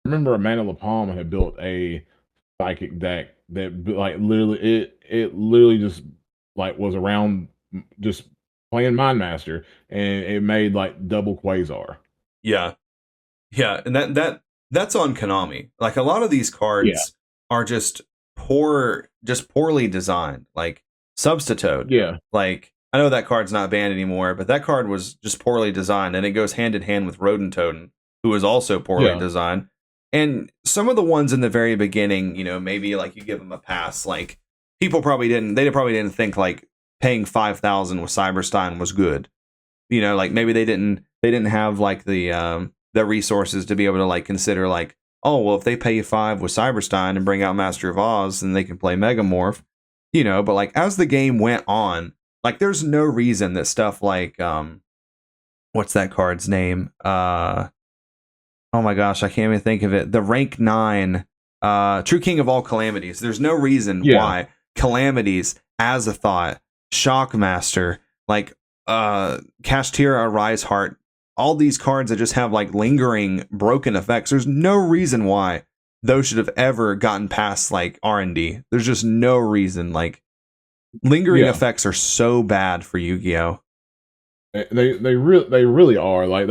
Amanda LaPalme had built a Psychic deck that like literally it literally just like was around just playing Mind Master, and it made like double Quasar. Yeah. And that's on Konami. Like a lot of these cards are just poorly designed. Like Substitute. Yeah. Like I know that card's not banned anymore, but that card was just poorly designed, and it goes hand in hand with Rodentoden, who is also poorly designed. And some of the ones in the very beginning, maybe like you give them a pass. Like people probably didn't think like paying 5,000 with Cyberstein was good. Like maybe they didn't have like the resources to be able to like consider like, oh, well, if they pay you 5 with Cyberstein and bring out Master of Oz, then they can play Megamorph, but like as the game went on, like there's no reason that stuff like, what's that card's name? Oh my gosh, I can't even think of it. The rank 9, True King of all Calamities. There's no reason why Calamities, Azathoth, Shockmaster, like Kashtira, Arise Heart, all these cards that just have like lingering broken effects. There's no reason why those should have ever gotten past like R&D. There's just no reason. Like lingering effects are so bad for Yu-Gi-Oh. They really are. Like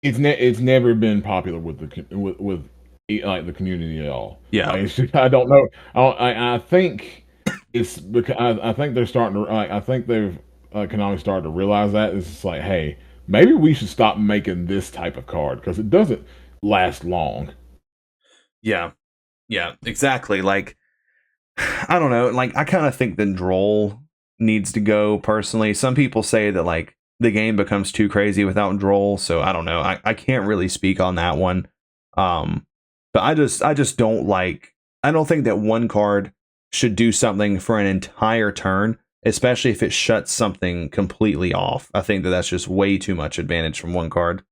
it's never been popular with the community at all. Yeah, like, I don't know. I think it's because I think they're starting to. I think they've Konami started to realize that it's just like, hey, maybe we should stop making this type of card because it doesn't last long. Yeah, exactly. Like I don't know. Like I kind of think that Droll needs to go personally. Some people say that like the game becomes too crazy without Droll, so I don't know. I can't really speak on that one. But But I just don't like. I don't think that one card should do something for an entire turn, especially if it shuts something completely off. I think that that's just way too much advantage from one card.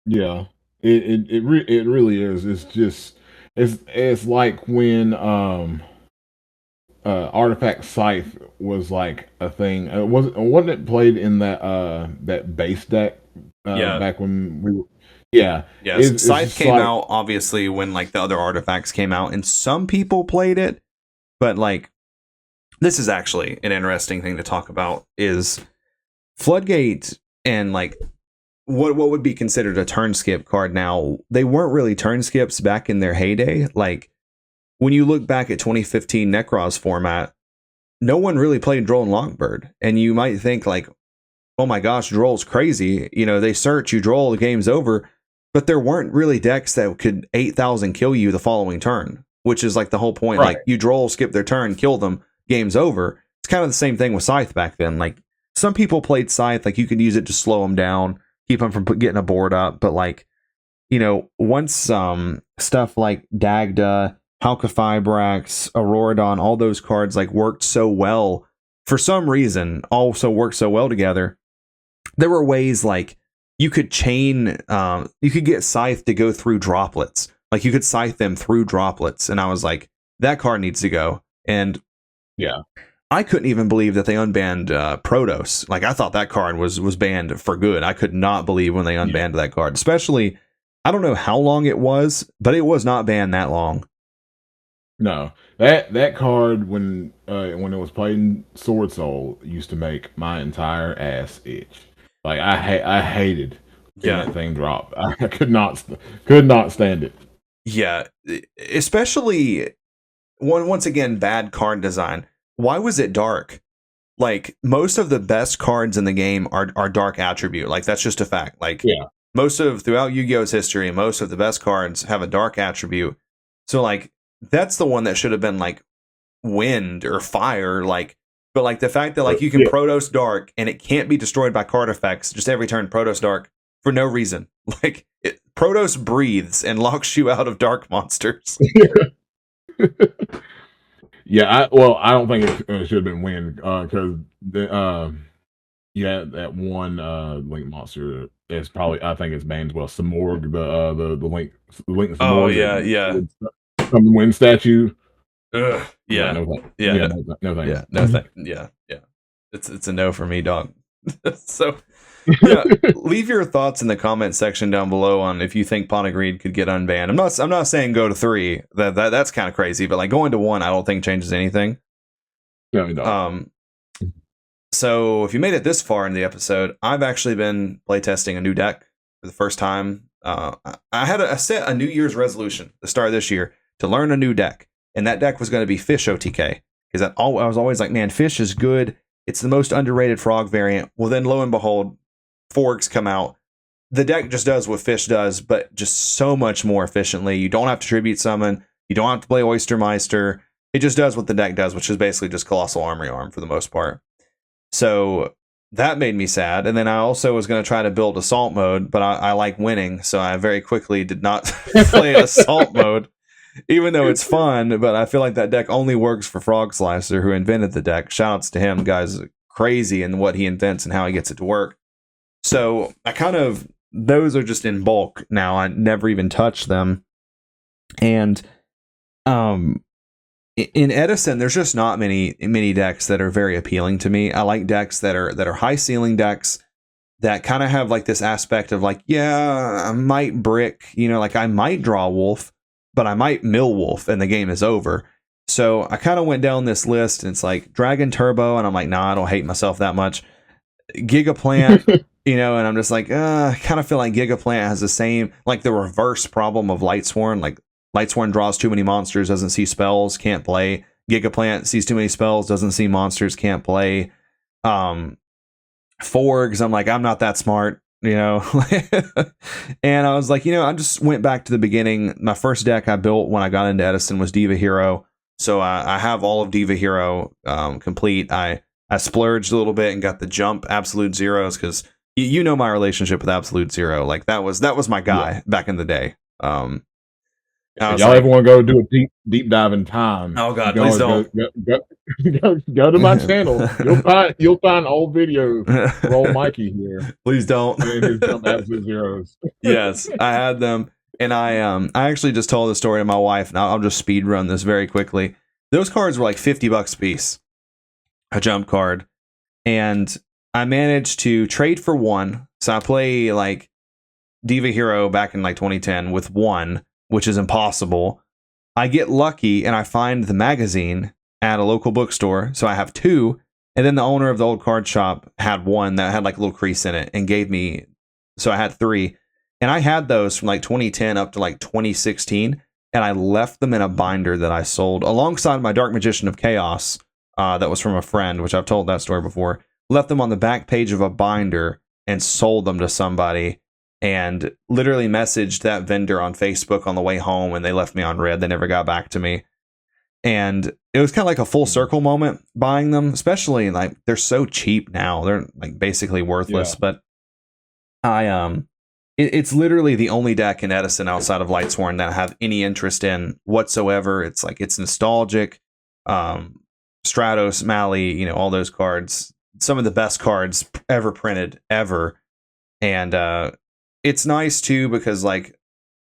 Yeah, it really is. It's just it's like when Artifact Scythe was like a thing. Wasn't it played in that base deck Yeah. back when we were, yeah. Yes, Scythe just came like, out obviously when like the other artifacts came out, and some people played it, but like this is actually an interesting thing to talk about is Floodgate and like what would be considered a turn skip card now. They weren't really turn skips back in their heyday. Like when you look back at 2015 Necros format, no one really played Droll and Longbird, and you might think like, oh my gosh, Droll's crazy. You know, they search, you Droll, the game's over. But there weren't really decks that could 8,000 kill you the following turn, which is like the whole point. right. Like you Droll, skip their turn, kill them, game's over. It's kind of the same thing with Scythe back then. Like some people played Scythe, like you could use it to slow them down, keep them from getting a board up. But like, you know, once stuff like Dagda, Halqifibrax, Auroradon, all those cards like worked so well for some reason, also worked so well together. There were ways like you could chain, you could get Scythe to go through droplets. Like you could Scythe them through droplets. And I was like, that card needs to go. And Yeah. I couldn't even believe that they unbanned Protos. Like I thought that card was banned for good. I could not believe when they unbanned that card. Especially, I don't know how long it was, but it was not banned that long. No, that card when it was played in Sword Soul used to make my entire ass itch. Like I hated seeing that thing drop. I could not stand it. Yeah, especially once again bad card design. Why was it dark? Like most of the best cards in the game are dark attribute. Like that's just a fact. Like most of throughout Yu-Gi-Oh's history, most of the best cards have a dark attribute. So like that's the one that should have been like wind or fire. Like, but like the fact that like you can Protos dark and it can't be destroyed by card effects. Just every turn Protos dark for no reason. Like Protos breathes and locks you out of dark monsters. Yeah, I don't think it should have been wind because that one link monster is probably, I think it's banned as well. Samorg, the link Samorg. Oh yeah. From the wind statue. No thank. Yeah. It's a no for me, dog. So yeah, leave your thoughts in the comment section down below on if you think Pot of Greed could get unbanned. I'm not saying go to 3. That's kind of crazy, but like going to 1, I don't think changes anything. No. So if you made it this far in the episode, I've actually been playtesting a new deck for the first time. I set a New Year's resolution at the start of this year to learn a new deck, and that deck was going to be Fish OTK because I was always like, man, Fish is good. It's the most underrated frog variant. Well, then lo and behold, Forks come out. The deck just does what Fish does, but just so much more efficiently. You don't have to tribute summon. You don't have to play Oystermeister. It just does what the deck does, which is basically just Colossal Armory Arm for the most part. So that made me sad. And then I also was going to try to build Assault mode, but I like winning, so I very quickly did not play Assault mode, even though it's fun. But I feel like that deck only works for Frog Slicer, who invented the deck. Shoutouts to him, guys. Crazy in what he invents and how he gets it to work. So those are just in bulk now. I never even touched them. And in Edison, there's just not many decks that are very appealing to me. I like decks that are high ceiling decks that kind of have like this aspect of like, yeah, I might brick, like I might draw Wolf, but I might mill Wolf and the game is over. So I kind of went down this list and it's like Dragon Turbo, and I'm like, nah, I don't hate myself that much. Gigaplant, and I'm just like, I kind of feel like Gigaplant has the same, like the reverse problem of Lightsworn. Like Lightsworn draws too many monsters, doesn't see spells, can't play. Gigaplant sees too many spells, doesn't see monsters, can't play. Forgs, I'm like, I'm not that smart, And I was like, I just went back to the beginning. My first deck I built when I got into Edison was Diva Hero. So I have all of Diva Hero complete. I splurged a little bit and got the Jump Absolute Zeros because my relationship with Absolute Zero. Like that was my guy back in the day. If y'all ever want to go do a deep dive in time, oh god, please don't. Go to my channel. You'll find old videos of old Mikey here. Please don't. Doing his jump absolute zeros. Yes, I had them, and I actually just told the story to my wife, and I'll just speed run this very quickly. Those cards were like $50 a piece, a jump card, and I managed to trade for one. So I play like Diva Hero back in like 2010 with one, which is impossible. I get lucky and I find the magazine at a local bookstore, so I have two. And then the owner of the old card shop had one that had like a little crease in it and gave me, so I had three. And I had those from like 2010 up to like 2016, and I left them in a binder that I sold alongside my Dark Magician of Chaos that was from a friend, which I've told that story before. Left them on the back page of a binder and sold them to somebody, and literally messaged that vendor on Facebook on the way home, and they left me on red. They never got back to me. And it was kind of like a full circle moment buying them, especially like they're so cheap now. They're like basically worthless, but it's literally the only deck in Edison outside of Lightsworn that I have any interest in whatsoever. It's like, it's nostalgic. Stratos, Mali, all those cards, some of the best cards ever printed ever. And it's nice too, because like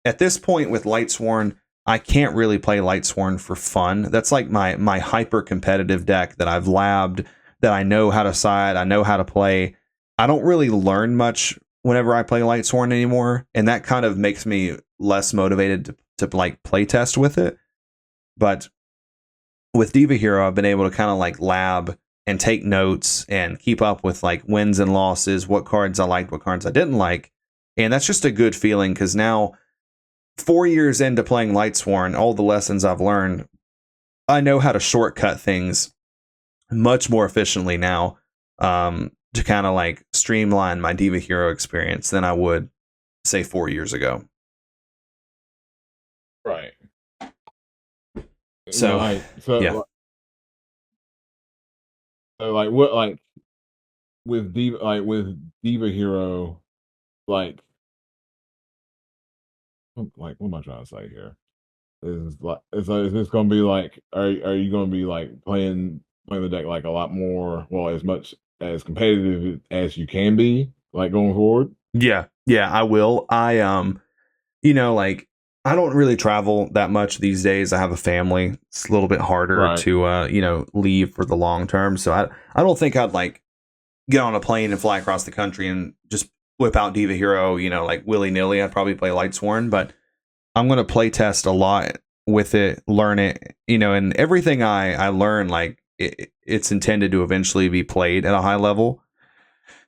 at this point with Lightsworn, I can't really play Lightsworn for fun. That's like my hyper competitive deck that I've labbed, that I know how to side, I know how to play. I don't really learn much whenever I play Lightsworn anymore, and that kind of makes me less motivated to like play test with it. But with Diva Hero, I've been able to kind of like lab and take notes and keep up with like wins and losses, what cards I liked, what cards I didn't like. And that's just a good feeling, because now 4 years into playing Lightsworn, all the lessons I've learned, I know how to shortcut things much more efficiently now, to kind of like streamline my Diva Hero experience than I would, say, 4 years ago. Right. So, yeah. So like what, like with Diva Hero, like what am I trying to say here? Is this going to be like, are you going to be like playing the deck like a lot more, well, as much as competitive as you can be, like going forward? Yeah, I will. Like, I don't really travel that much these days. I have a family. It's a little bit harder to leave for the long term. So I don't think I'd like get on a plane and fly across the country and just whip out Diva Hero, like willy-nilly. I'd probably play Lightsworn, but I'm going to play test a lot with it, learn it, and everything I learn, like it's intended to eventually be played at a high level.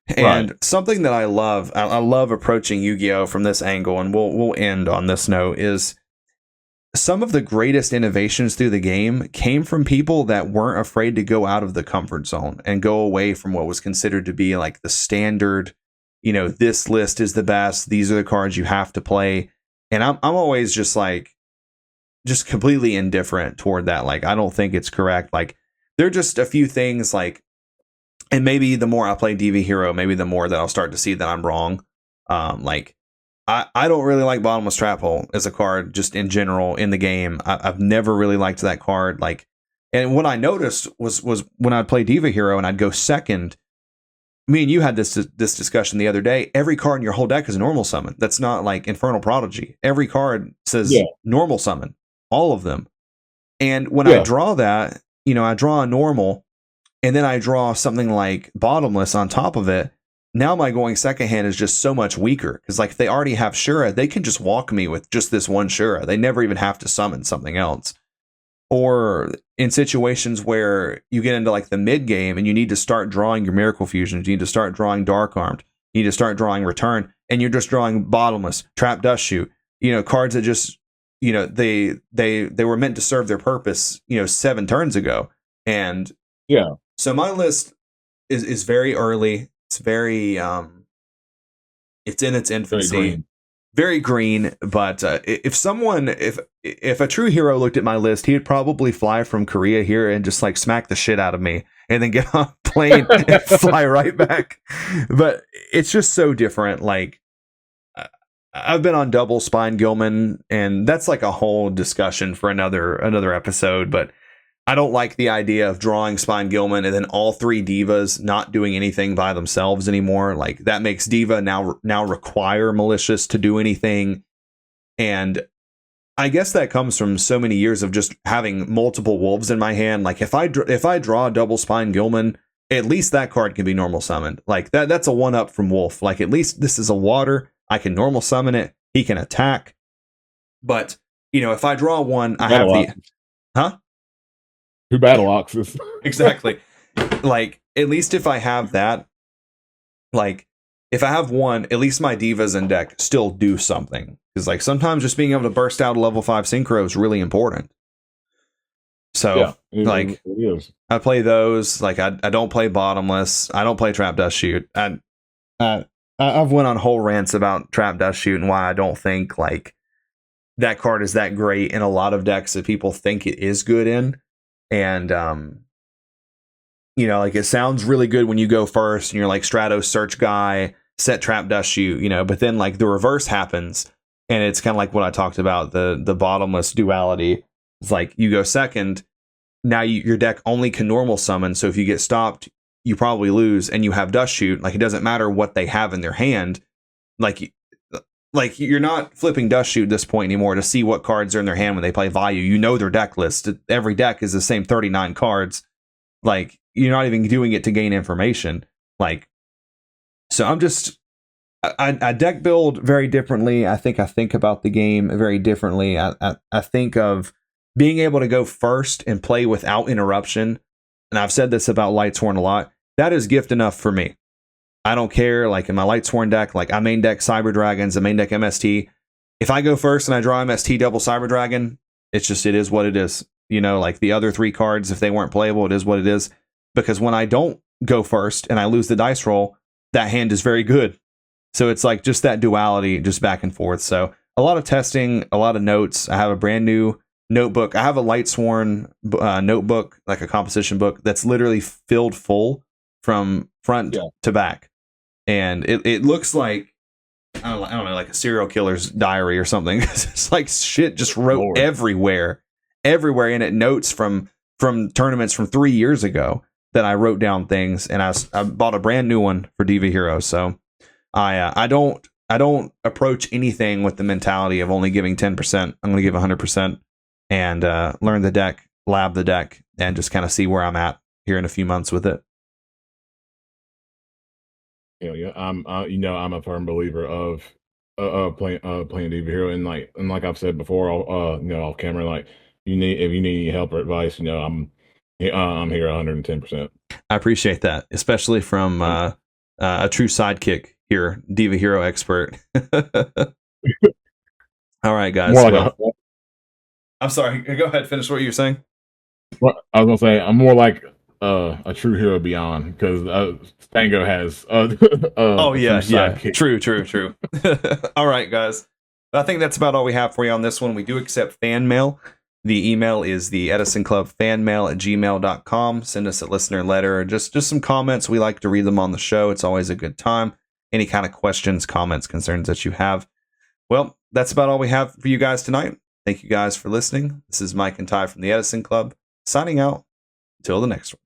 And something that I love approaching Yu-Gi-Oh from this angle, and we'll end on this note, is some of the greatest innovations through the game came from people that weren't afraid to go out of the comfort zone and go away from what was considered to be like the standard, this list is the best, these are the cards you have to play. And I'm always just completely indifferent toward that. Like, I don't think it's correct. Like, there are just a few things, like, and maybe the more I play Diva Hero, maybe the more that I'll start to see that I'm wrong. Like, I don't really like Bottomless Trap Hole as a card, just in general in the game. I've never really liked that card. Like, and what I noticed was when I'd play Diva Hero and I'd go second. Me and you had this discussion the other day. Every card in your whole deck is a normal summon. That's not like Infernal Prodigy. Every card says normal summon, all of them. And when I draw that, I draw a normal, and then I draw something like Bottomless on top of it. Now my going second hand is just so much weaker, because like if they already have Shura, they can just walk me with just this one Shura. They never even have to summon something else. Or in situations where you get into like the mid game and you need to start drawing your Miracle Fusions, you need to start drawing Dark Armed, you need to start drawing Return, and you're just drawing Bottomless, Trap Dust Shoot, cards that just, they were meant to serve their purpose, 7 turns ago. And so my list is very early. It's very it's in its infancy. Very green, but if a true hero looked at my list, he'd probably fly from Korea here and just like smack the shit out of me and then get on a plane and fly right back. But it's just so different. Like, I've been on double spine Gilman, and that's like a whole discussion for another episode. But I don't like the idea of drawing spine Gilman and then all three divas not doing anything by themselves anymore. Like that makes diva now require malicious to do anything, and I guess that comes from so many years of just having multiple wolves in my hand. Like if I draw a double spine Gilman, at least that card can be normal summoned. Like that's a one up from Wolf. Like at least this is a water. I can normal summon it. He can attack. But if I draw one, I have the Who battle oxes? Exactly. Like at least if I have that, like if I have one, at least my divas in deck still do something. Because like sometimes just being able to burst out a level 5 synchro is really important. So like I play those. Like I don't play bottomless. I don't play trap dust shoot. I've went on whole rants about trap dust shoot and why I don't think like that card is that great in a lot of decks that people think it is good in. And like it sounds really good when you go first and you're like Stratos search guy, set trap dust shoot, but then like the reverse happens and it's kind of like what I talked about, the bottomless duality. It's like you go second, now your deck only can normal summon, so if you get stopped, you probably lose, and you have dust shoot. Like it doesn't matter what they have in their hand. Like you're not flipping dust shoot at this point anymore to see what cards are in their hand when they play value. Their deck list. Every deck is the same 39 cards. Like you're not even doing it to gain information. Like, so I'm just I deck build very differently. I think about the game very differently. I think of being able to go first and play without interruption. And I've said this about Lightsworn a lot. That is gift enough for me. I don't care. Like in my Lightsworn deck, like I main deck Cyber Dragons, I main deck MST. If I go first and I draw MST double Cyber Dragon, it is what it is. Like the other three cards, if they weren't playable, it is what it is. Because when I don't go first and I lose the dice roll, that hand is very good. So it's like just that duality, just back and forth. So a lot of testing, a lot of notes. I have a brand new notebook. I have a Lightsworn notebook, like a composition book that's literally filled full from front to back. And it looks like, I don't know, like a serial killer's diary or something. It's like shit just wrote everywhere in it. Notes from tournaments from 3 years ago that I wrote down things, and I bought a brand new one for Diva Hero. So I don't approach anything with the mentality of only giving 10%. I'm going to give 100% and learn the deck, lab the deck, and just kind of see where I'm at here in a few months with it. Yeah, I'm a firm believer of playing Diva Hero, and like I've said before, off camera, like if you need any help or advice, I'm here 110%. I appreciate that, especially from a true sidekick here, Diva Hero expert. All right, guys. I'm sorry. Go ahead. Finish what you're saying. Well, I was gonna say I'm more like a true hero beyond, because Tango has oh yeah true. All right, guys, I think that's about all we have for you on this one. We do accept fan mail. The email is theEdisonClubFanmail@gmail.com. Send us a listener letter or just some comments. We like to read them on the show. It's always a good time. Any kind of questions, comments, concerns that you have. Well, that's about all we have for you guys tonight. Thank you guys for listening. This is Mike and Ty from the Edison Club, signing out. Until the next one.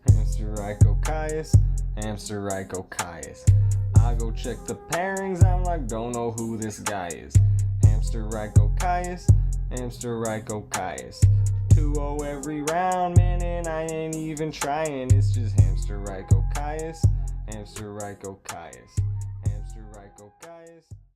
Hamster Ryko Caius, Hamster Ryko Caius. I go check the pairings, I'm like, don't know who this guy is. Hamster Ryko Caius, Hamster Ryko Caius. 2-0 every round, man, and I ain't even trying. It's just Hamster Ryko Caius, Hamster Ryko Caius, Hamster Ryko Caius.